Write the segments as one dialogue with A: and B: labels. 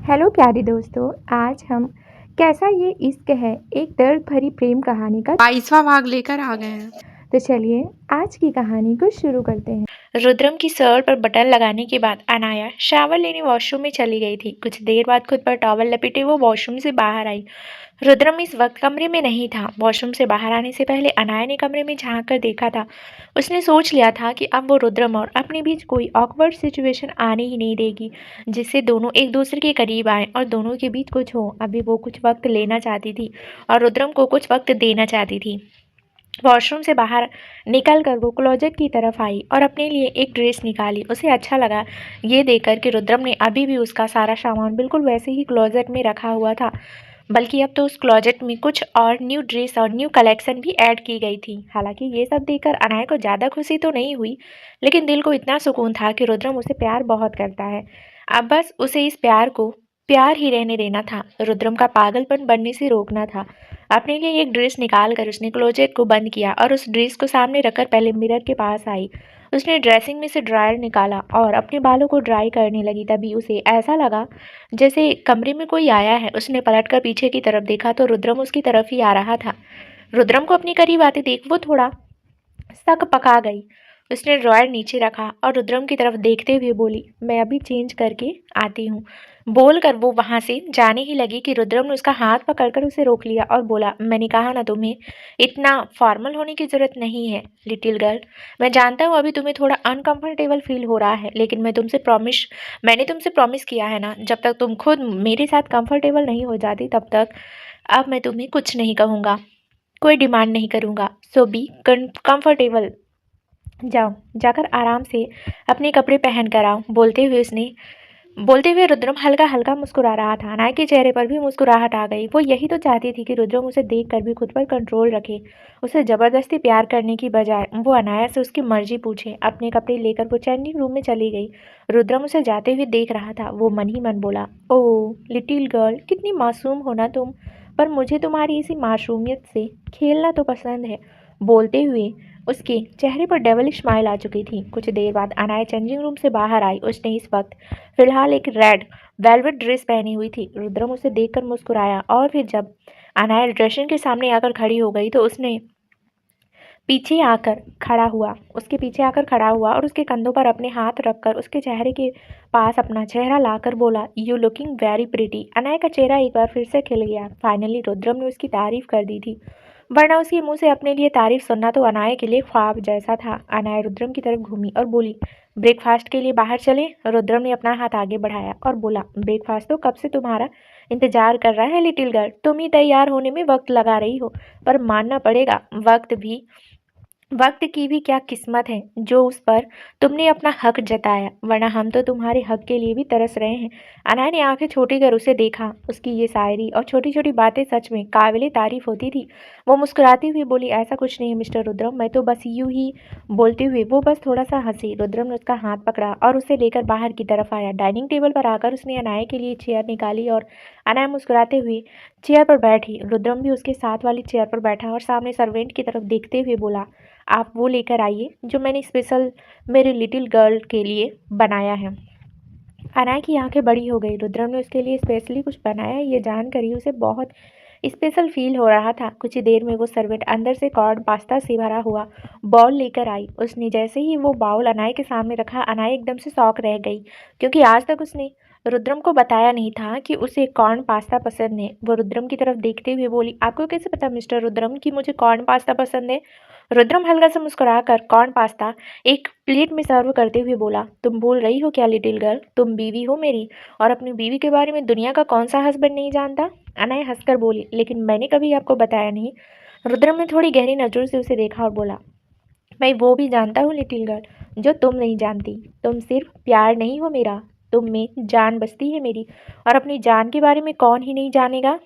A: Hello प्यारे दोस्तों, आज हम कैसा ये इश्क है एक दर्द भरी प्रेम कहानी का
B: 22वां भाग लेकर आ गए हैं।
A: तो चलिए आज की कहानी को शुरू करते हैं।
C: रुद्रम की शर्ट पर बटन लगाने के बाद अनाया शावर लेने वॉशरूम में चली गई थी। कुछ देर बाद खुद पर टॉवल लपेटे वो वॉशरूम से बाहर आई। रुद्रम इस वक्त कमरे में नहीं था। वॉशरूम से बाहर आने से पहले अनाया ने कमरे में झांक कर देखा था। उसने सोच लिया था कि अब वो रुद्रम और अपने बीच कोई ऑकवर्ड सिचुएशन आने ही नहीं देगी, जिससे दोनों एक दूसरे के करीब आए और दोनों के बीच कुछ हो। अभी वो कुछ वक्त लेना चाहती थी और रुद्रम को कुछ वक्त देना चाहती थी। वॉशरूम से बाहर निकलकर वो क्लोजेट की तरफ आई और अपने लिए एक ड्रेस निकाली। उसे अच्छा लगा ये देखकर कि रुद्रम ने अभी भी उसका सारा सामान बिल्कुल वैसे ही क्लोजेट में रखा हुआ था, बल्कि अब तो उस क्लोजेट में कुछ और न्यू ड्रेस और न्यू कलेक्शन भी ऐड की गई थी। हालांकि ये सब देखकर अनाया को ज़्यादा खुशी तो नहीं हुई, लेकिन दिल को इतना सुकून था कि रुद्रम उसे प्यार बहुत करता है। अब बस उसे इस प्यार को प्यार ही रहने देना था, रुद्रम का पागलपन बनने से रोकना था। अपने लिए एक ड्रेस निकाल कर उसने क्लोजेट को बंद किया और उस ड्रेस को सामने रखकर पहले मिरर के पास आई। उसने ड्रेसिंग में से ड्रायर निकाला और अपने बालों को ड्राई करने लगी। तभी उसे ऐसा लगा जैसे कमरे में कोई आया है। उसने पलटकर पीछे की तरफ देखा तो रुद्रम उसकी तरफ ही आ रहा था। रुद्रम को अपने करीब आते देख वो थोड़ा शक पका गई। उसने ड्रॉयर नीचे रखा और रुद्रम की तरफ देखते हुए बोली, मैं अभी चेंज करके आती हूँ। बोलकर वो वहां से जाने ही लगी कि रुद्रम ने उसका हाथ पकड़कर उसे रोक लिया और बोला, मैंने कहा ना तुम्हें इतना फॉर्मल होने की जरूरत नहीं है लिटिल गर्ल। मैं जानता हूँ अभी तुम्हें थोड़ा अनकंफर्टेबल फील हो रहा है, लेकिन मैंने तुमसे प्रॉमिस किया है ना, जब तक तुम खुद मेरे साथ कंफर्टेबल नहीं हो जाती तब तक अब मैं तुम्हें कुछ नहीं कहूँगा, कोई डिमांड नहीं करूँगा। सो बी कंफर्टेबल। जाओ, जाकर आराम से अपने कपड़े पहन कर आओ। बोलते हुए रुद्रम हल्का हल्का मुस्कुरा रहा था। अनाया के चेहरे पर भी मुस्कुराहट आ गई। वो यही तो चाहती थी कि रुद्रम उसे देखकर भी खुद पर कंट्रोल रखे, उसे जबरदस्ती प्यार करने की बजाय वो अनाया से उसकी मर्जी पूछे। अपने कपड़े लेकर वो चेंजिंग रूम में चली गई। रुद्रम उसे जाते हुए देख रहा था। वो मन ही मन बोला, ओह लिटिल गर्ल, कितनी मासूम हो ना तुम, पर मुझे तुम्हारी इसी मासूमियत से खेलना तो पसंद है। बोलते हुए उसके चेहरे पर डेविलिश स्माइल आ चुकी थी। कुछ देर बाद अनाया चेंजिंग रूम से बाहर आई। उसने इस वक्त फिलहाल एक रेड वेलवेट ड्रेस पहनी हुई थी। रुद्रम उसे देखकर मुस्कुराया और फिर जब अनाया ड्रेसिंग के सामने आकर खड़ी हो गई तो उसके पीछे आकर खड़ा हुआ और उसके कंधों पर अपने हाथ रखकर उसके चेहरे के पास अपना चेहरा लाकर बोला, you looking very pretty. Anaya का चेहरा एक बार फिर से खिल गया। फाइनली रुद्रम ने उसकी तारीफ कर दी थी, वरना उसके मुंह से अपने लिए तारीफ सुनना तो अनाया के लिए ख्वाब जैसा था। अनाया रुद्रम की तरफ घूमी और बोली, ब्रेकफास्ट के लिए बाहर चलें? रुद्रम ने अपना हाथ आगे बढ़ाया और बोला, ब्रेकफास्ट तो कब से तुम्हारा इंतजार कर रहा है लिटिल गर्ल, तुम ही तैयार होने में वक्त लगा रही हो। पर मानना पड़ेगा वक्त की भी क्या किस्मत है जो उस पर तुमने अपना हक जताया, वरना हम तो तुम्हारे हक के लिए भी तरस रहे हैं। अनाया ने आंखें छोटी कर उसे देखा। उसकी ये शायरी और छोटी छोटी बातें सच में काबिले तारीफ होती थी। वो मुस्कुराती हुई बोली, ऐसा कुछ नहीं है मिस्टर रुद्रम, मैं तो बस यूं ही। बोलते हुए वो बस थोड़ा सा हंसी। रुद्रम ने उसका हाथ पकड़ा और उसे लेकर बाहर की तरफ आया। डाइनिंग टेबल पर आकर उसने अनाया के लिए चेयर निकाली और अनाया मुस्कुराते हुए चेयर पर बैठी। रुद्रम भी उसके साथ वाली चेयर पर बैठा और सामने सर्वेंट की तरफ देखते हुए बोला, आप वो लेकर आइए जो मैंने स्पेशल मेरे लिटिल गर्ल के लिए बनाया है। अनाया की आंखें बड़ी हो गई। रुद्रम ने उसके लिए स्पेशली कुछ बनाया है ये जानकर ही उसे बहुत स्पेशल फील हो रहा था। कुछ ही देर में वो सर्वेंट अंदर से कॉर्न पास्ता से भरा हुआ बाउल लेकर आई। उसने जैसे ही वो बाउल अनाया के सामने रखा, अनाया एकदम से शॉक रह गई, क्योंकि आज तक उसने रुद्रम को बताया नहीं था कि उसे कॉर्न पास्ता पसंद है। वो रुद्रम की तरफ देखते हुए बोली, आपको कैसे पता मिस्टर रुद्रम कि मुझे कॉर्न पास्ता पसंद है? रुद्रम हल्का सा मुस्कुराकर कॉर्न पास्ता एक प्लेट में सर्व करते हुए बोला, तुम भूल रही हो क्या लिटिल गर्ल, तुम बीवी हो मेरी, और अपनी बीवी के बारे में दुनिया का कौन सा हस्बैंड नहीं जानता? अनाया हंसकर बोली, लेकिन मैंने कभी आपको बताया नहीं। रुद्रम ने थोड़ी गहरी नजरों से उसे देखा और बोला, मैं वो भी जानता हूँ लिटिल गर्ल जो तुम नहीं जानती। तुम सिर्फ प्यार नहीं हो मेरा, तुम में जान बसती है मेरी, और अपनी जान के बारे में कौन ही नहीं जानेगा।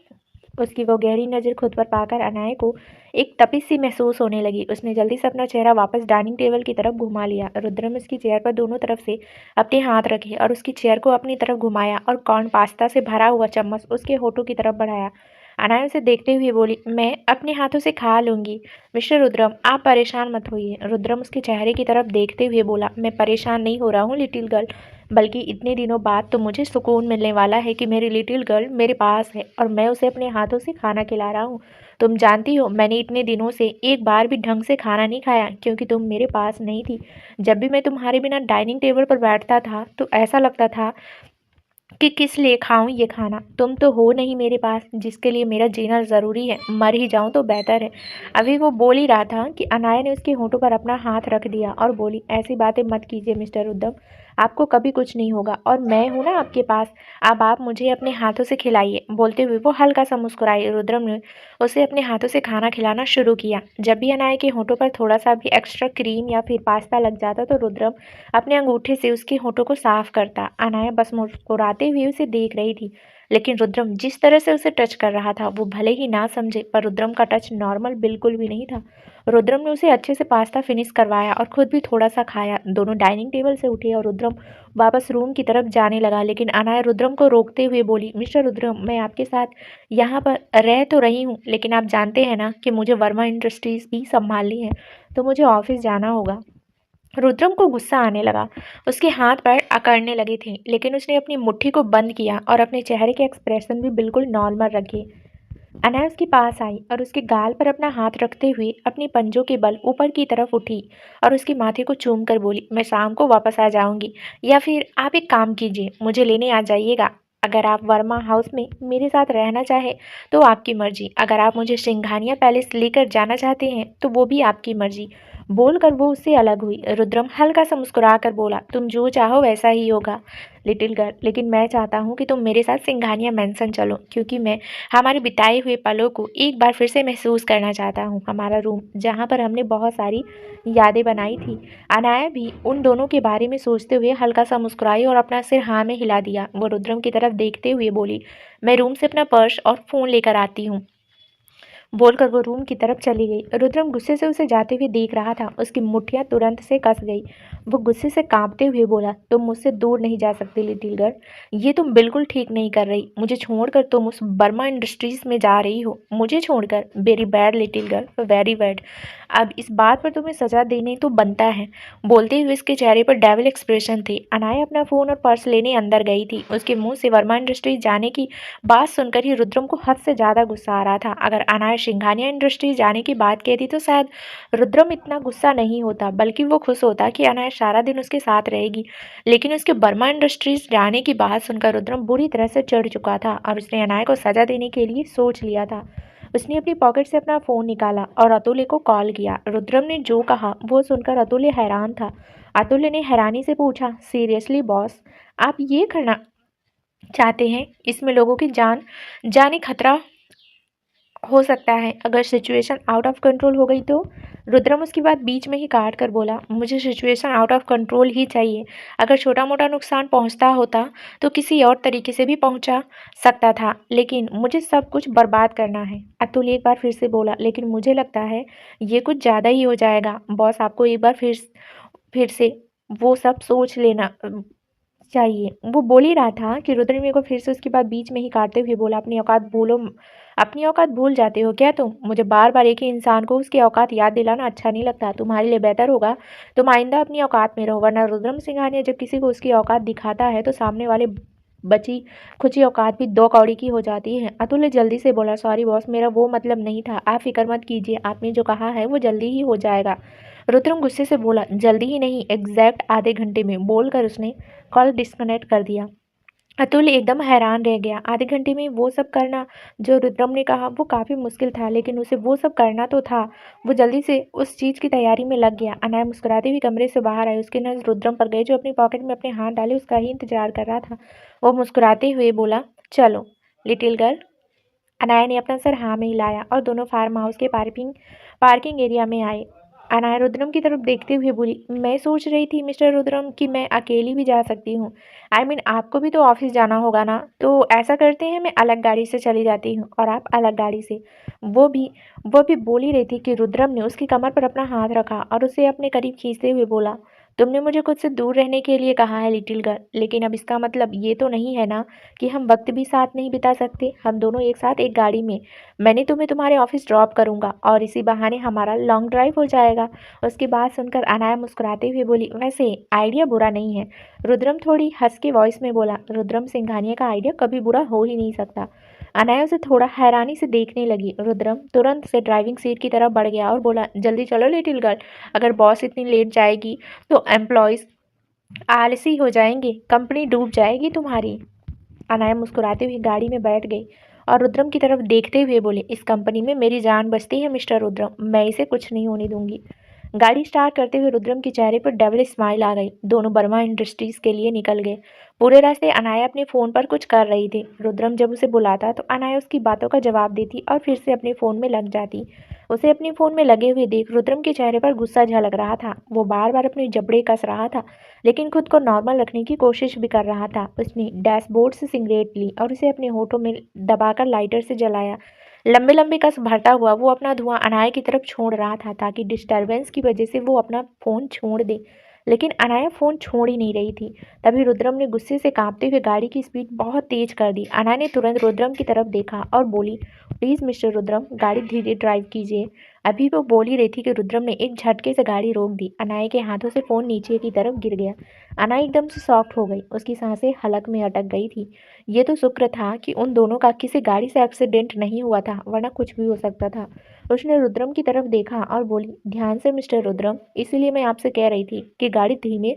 C: उसकी वो गहरी नज़र खुद पर पाकर अनाया को एक तपिश सी महसूस होने लगी। उसने जल्दी से अपना चेहरा वापस डाइनिंग टेबल की तरफ घुमा लिया। रुद्रम उसकी चेयर पर दोनों तरफ से अपने हाथ रखे और उसकी चेयर को अपनी तरफ घुमाया और कॉर्न पास्ता से भरा हुआ चम्मच उसके होठों की तरफ बढ़ाया। अनाया उसे देखते हुए बोली, मैं अपने हाथों से खा लूँगी। मिस्टर रुद्रम, आप परेशान मत होइए। रुद्रम उसके चेहरे की तरफ देखते हुए बोला, मैं परेशान नहीं हो रहा हूँ लिटिल गर्ल, बल्कि इतने दिनों बाद तो मुझे सुकून मिलने वाला है कि मेरी लिटिल गर्ल मेरे पास है और मैं उसे अपने हाथों से खाना खिला रहा हूँ। तुम जानती हो मैंने इतने दिनों से एक बार भी ढंग से खाना नहीं खाया क्योंकि तुम मेरे पास नहीं थी। जब भी मैं तुम्हारे बिना डाइनिंग टेबल पर बैठता था तो ऐसा लगता था कि किस लिए खाऊं ये खाना। तुम तो हो नहीं मेरे पास जिसके लिए मेरा जीना ज़रूरी है। मर ही जाऊं तो बेहतर है। अभी वो बोल ही रहा था कि अनाया ने उसके होठों पर अपना हाथ रख दिया और बोली, ऐसी बातें मत कीजिए मिस्टर उद्धम, आपको कभी कुछ नहीं होगा और मैं हूं ना आपके पास। अब आप मुझे अपने हाथों से खिलाइए। बोलते हुए वो हल्का सा मुस्कुराई। रुद्रम ने उसे अपने हाथों से खाना खिलाना शुरू किया। जब भी अनाया के होठों पर थोड़ा सा भी एक्स्ट्रा क्रीम या फिर पास्ता लग जाता तो रुद्रम अपने अंगूठे से उसके होठों को साफ करता। अनाया बस मुस्कुराते हुए उसे देख रही थी, लेकिन रुद्रम जिस तरह से उसे टच कर रहा था वो भले ही ना समझे पर रुद्रम का टच नॉर्मल बिल्कुल भी नहीं था। रुद्रम ने उसे अच्छे से पास्ता फिनिश करवाया और खुद भी थोड़ा सा खाया। दोनों डाइनिंग टेबल से उठे और रुद्रम वापस रूम की तरफ जाने लगा, लेकिन अनाया रुद्रम को रोकते हुए बोली, मिस्टर रुद्रम, मैं आपके साथ यहाँ पर रह तो रही हूँ लेकिन आप जानते हैं ना कि मुझे वर्मा इंडस्ट्रीज भी संभालनी है, तो मुझे ऑफिस जाना होगा। रुद्रम को गुस्सा आने लगा। उसके हाथ पैर अकड़ने लगे थे, लेकिन उसने अपनी मुट्ठी को बंद किया और अपने चेहरे के एक्सप्रेशन भी बिल्कुल नॉर्मल रखे। अनाया उसके पास आई और उसके गाल पर अपना हाथ रखते हुए अपनी पंजों के बल ऊपर की तरफ उठी और उसके माथे को चूम कर बोली, मैं शाम को वापस आ जाऊंगी, या फिर आप एक काम कीजिए, मुझे लेने आ जाइएगा। अगर आप वर्मा हाउस में मेरे साथ रहना चाहे तो आपकी मर्जी, अगर आप मुझे सिंघानिया पैलेस लेकर जाना चाहते हैं तो वो भी आपकी मर्जी। बोलकर वो उससे अलग हुई। रुद्रम हल्का सा मुस्कुरा कर बोला, तुम जो चाहो वैसा ही होगा लिटिल गर्ल, लेकिन मैं चाहता हूँ कि तुम मेरे साथ सिंघानिया मैंसन चलो, क्योंकि मैं हमारे बिताए हुए पलों को एक बार फिर से महसूस करना चाहता हूँ। हमारा रूम जहाँ पर हमने बहुत सारी यादें बनाई थी। अनाया भी उन दोनों के बारे में सोचते हुए हल्का सा मुस्कुराई और अपना सिर हाँ में हिला दिया। वो रुद्रम की तरफ देखते हुए बोली, मैं रूम से अपना पर्स और फ़ोन लेकर आती हूँ। बोलकर वो रूम की तरफ चली गई। रुद्रम गुस्से से उसे जाते हुए देख रहा था। उसकी मुठ्ठियां तुरंत से कस गई। वो गुस्से से कांपते हुए बोला, तुम मुझसे दूर नहीं जा सकती लिटिल गर्ल, ये तुम बिल्कुल ठीक नहीं कर रही। मुझे छोड़कर तुम उस वर्मा इंडस्ट्रीज में जा रही हो, मुझे छोड़कर। Very bad little girl, very bad. अब इस बात पर तुम्हें सजा देने तो बनता है। बोलते हुए उसके चेहरे पर डेविल एक्सप्रेशन थे। अनाया अपना फ़ोन और पर्स लेने अंदर गई थी। उसके मुंह से वर्मा इंडस्ट्रीज जाने की बात सुनकर ही रुद्रम को हद से ज़्यादा गुस्सा आ रहा था। अगर अनाया सिंघानिया इंडस्ट्रीज जाने की बात कहती तो शायद रुद्रम इतना गुस्सा नहीं होता, बल्कि वो खुश होता कि अनाया सारा दिन उसके साथ रहेगी। लेकिन उसके वर्मा इंडस्ट्रीज जाने की बात सुनकर रुद्रम बुरी तरह से चिढ़ चुका था और उसने अनाया को सजा देने के लिए सोच लिया था। उसने अपनी पॉकेट से अपना फ़ोन निकाला और अतुल्य को कॉल किया। रुद्रम ने जो कहा वो सुनकर अतुल्य हैरान था। अतुल्य ने हैरानी से पूछा, सीरियसली बॉस, आप ये करना चाहते हैं? इसमें लोगों की जाने खतरा हो सकता है। अगर सिचुएशन आउट ऑफ कंट्रोल हो गई तो? रुद्रम उसकी बात बीच में ही काट कर बोला, मुझे सिचुएशन आउट ऑफ कंट्रोल ही चाहिए। अगर छोटा मोटा नुकसान पहुंचता होता तो किसी और तरीके से भी पहुंचा सकता था, लेकिन मुझे सब कुछ बर्बाद करना है। अतुल एक बार फिर से बोला, लेकिन मुझे लगता है ये कुछ ज़्यादा ही हो जाएगा बॉस, आपको एक बार फिर से वो सब सोच लेना चाहिए। वो बोल ही रहा था कि रुद्र मेरे को फिर से उसकी बात बीच में ही काटते हुए बोला, अपनी औकात भूल जाते हो क्या तुम? मुझे बार बार एक ही इंसान को उसकी औकात याद दिलाना अच्छा नहीं लगता। तुम्हारे लिए बेहतर होगा तुम आइंदा अपनी औकात में रहो, वरना रुद्रम सिंघानिया जब किसी को उसकी औकात दिखाता है तो सामने वाले बची खुची औकात भी दो कौड़ी की हो जाती है। अतुल ने जल्दी से बोला, सॉरी बॉस, मेरा वो मतलब नहीं था, आप फिक्र मत कीजिए, आपने जो कहा है वो जल्दी ही हो जाएगा। रुद्रम गुस्से से बोला, जल्दी ही नहीं, एग्जैक्ट आधे घंटे में। बोलकर उसने कॉल डिस्कनेक्ट कर दिया। अतुल एकदम हैरान रह गया। आधे घंटे में वो सब करना जो रुद्रम ने कहा वो काफ़ी मुश्किल था, लेकिन उसे वो सब करना तो था। वो जल्दी से उस चीज़ की तैयारी में लग गया। अनाया मुस्कुराती हुई कमरे से बाहर आई। उसकी नज़र रुद्रम पर गई जो अपनी पॉकेट में अपने हाथ डाले उसका ही इंतजार कर रहा था। वो मुस्कुराते हुए बोला, चलो लिटिल गर्ल। अनाया ने अपना सर हाँ में हिलाया और दोनों फार्म हाउस के पार्किंग एरिया में आए। अनाया रुद्रम की तरफ देखते हुए बोली, मैं सोच रही थी मिस्टर रुद्रम कि मैं अकेली भी जा सकती हूँ। आई मीन आपको भी तो ऑफिस जाना होगा ना, तो ऐसा करते हैं मैं अलग गाड़ी से चली जाती हूँ और आप अलग गाड़ी से। वो भी बोल ही रही थी कि रुद्रम ने उसकी कमर पर अपना हाथ रखा और उसे अपने करीब खींचते हुए बोला, तुमने मुझे खुद से दूर रहने के लिए कहा है लिटिल गर्ल, लेकिन अब इसका मतलब ये तो नहीं है ना कि हम वक्त भी साथ नहीं बिता सकते। हम दोनों एक साथ एक गाड़ी में, मैंने तुम्हें तुम्हारे ऑफिस ड्रॉप करूंगा और इसी बहाने हमारा लॉन्ग ड्राइव हो जाएगा। उसकी बात सुनकर अनाया मुस्कुराते हुए बोली, वैसे आइडिया बुरा नहीं है, रुद्रम थोड़ी हंस के वॉइस में बोला। रुद्रम सिंघानिया का आइडिया कभी बुरा हो ही नहीं सकता। अनाया उसे थोड़ा हैरानी से देखने लगी। रुद्रम तुरंत से ड्राइविंग सीट की तरफ बढ़ गया और बोला, जल्दी चलो लिटिल गर्ल, अगर बॉस इतनी लेट जाएगी तो एम्प्लॉयज़ आलसी हो जाएंगे, कंपनी डूब जाएगी तुम्हारी। अनाया मुस्कुराते हुए गाड़ी में बैठ गई और रुद्रम की तरफ देखते हुए बोले, इस कंपनी में मेरी जान बचती है मिस्टर रुद्रम, मैं इसे कुछ नहीं होने दूंगी। गाड़ी स्टार्ट करते हुए रुद्रम के चेहरे पर डेविल स्माइल आ गई। दोनों वर्मा इंडस्ट्रीज के लिए निकल गए। पूरे रास्ते अनाया अपने फ़ोन पर कुछ कर रही थी। रुद्रम जब उसे बुलाता तो अनाया उसकी बातों का जवाब देती और फिर से अपने फ़ोन में लग जाती। उसे अपने फ़ोन में लगे हुए देख रुद्रम के चेहरे पर गुस्सा झलक रहा था। वो बार बार अपने जबड़े कस रहा था, लेकिन खुद को नॉर्मल रखने की कोशिश भी कर रहा था। उसने डैशबोर्ड से सिगरेट ली और उसे अपने होठों में दबाकर लाइटर से जलाया। लंबे लंबे कस भरता हुआ वो अपना धुआं अनाया की तरफ छोड़ रहा था ताकि डिस्टर्बेंस की वजह से वो अपना फ़ोन छोड़ दे, लेकिन अनाया फ़ोन छोड़ ही नहीं रही थी। तभी रुद्रम ने गुस्से से कांपते हुए गाड़ी की स्पीड बहुत तेज कर दी। अनाया ने तुरंत रुद्रम की तरफ देखा और बोली, प्लीज़ मिस्टर रुद्रम, गाड़ी धीरे ड्राइव कीजिए। अभी वो बोल ही रही थी कि रुद्रम ने एक झटके से गाड़ी रोक दी। अनाया के हाथों से फ़ोन नीचे की तरफ गिर गया। अनाया एकदम से सॉफ्ट हो गई, उसकी सांसें हलक में अटक गई थी। ये तो शुक्र था कि उन दोनों का किसी गाड़ी से एक्सीडेंट नहीं हुआ था, वरना कुछ भी हो सकता था। उसने रुद्रम की तरफ देखा और बोली, ध्यान से मिस्टर रुद्रम, इसीलिए मैं आपसे कह रही थी कि गाड़ी धीमे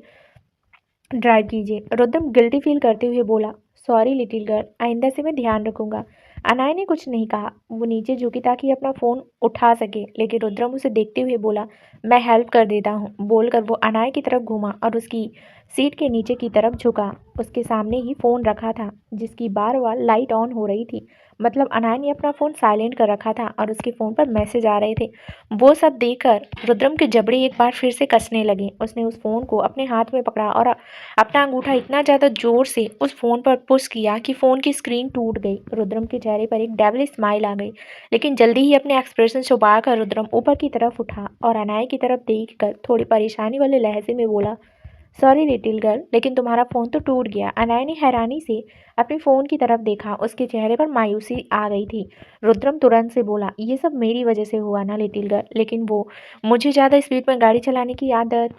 C: ड्राइव कीजिए। रुद्रम गिल्टी फील करते हुए बोला, सॉरी लिटिल गर्ल, आइंदा से मैं ध्यान रखूंगा। अनाया ने कुछ नहीं कहा। वो नीचे झुकी ताकि अपना फ़ोन उठा सके, लेकिन रुद्रम उसे देखते हुए बोला, मैं हेल्प कर देता हूँ। बोलकर वो अनाया की तरफ घूमा और उसकी सीट के नीचे की तरफ झुका। उसके सामने ही फ़ोन रखा था जिसकी बार बार लाइट ऑन हो रही थी। मतलब अनाया ने अपना फ़ोन साइलेंट कर रखा था और उसके फ़ोन पर मैसेज आ रहे थे। वो सब देखकर रुद्रम के जबड़े एक बार फिर से कसने लगे। उसने उस फ़ोन को अपने हाथ में पकड़ा और अपना अंगूठा इतना ज़्यादा जोर से उस फ़ोन पर पुश किया कि फ़ोन की स्क्रीन टूट गई। रुद्रम के चेहरे पर एक डेविल स्माइल आ गई, लेकिन जल्दी ही अपने एक्सप्रेशन छुपाकर रुद्रम ऊपर की तरफ उठा और अनाया की तरफ देखकर थोड़ी परेशानी वाले लहजे में बोला, सॉरी लिटिल गर्ल, लेकिन तुम्हारा फ़ोन तो टूट गया। अनाया ने हैरानी से अपने फ़ोन की तरफ देखा। उसके चेहरे पर मायूसी आ गई थी। रुद्रम तुरंत से बोला, ये सब मेरी वजह से हुआ ना लिटिल गर्ल, लेकिन वो मुझे ज़्यादा स्पीड में गाड़ी चलाने की आदत।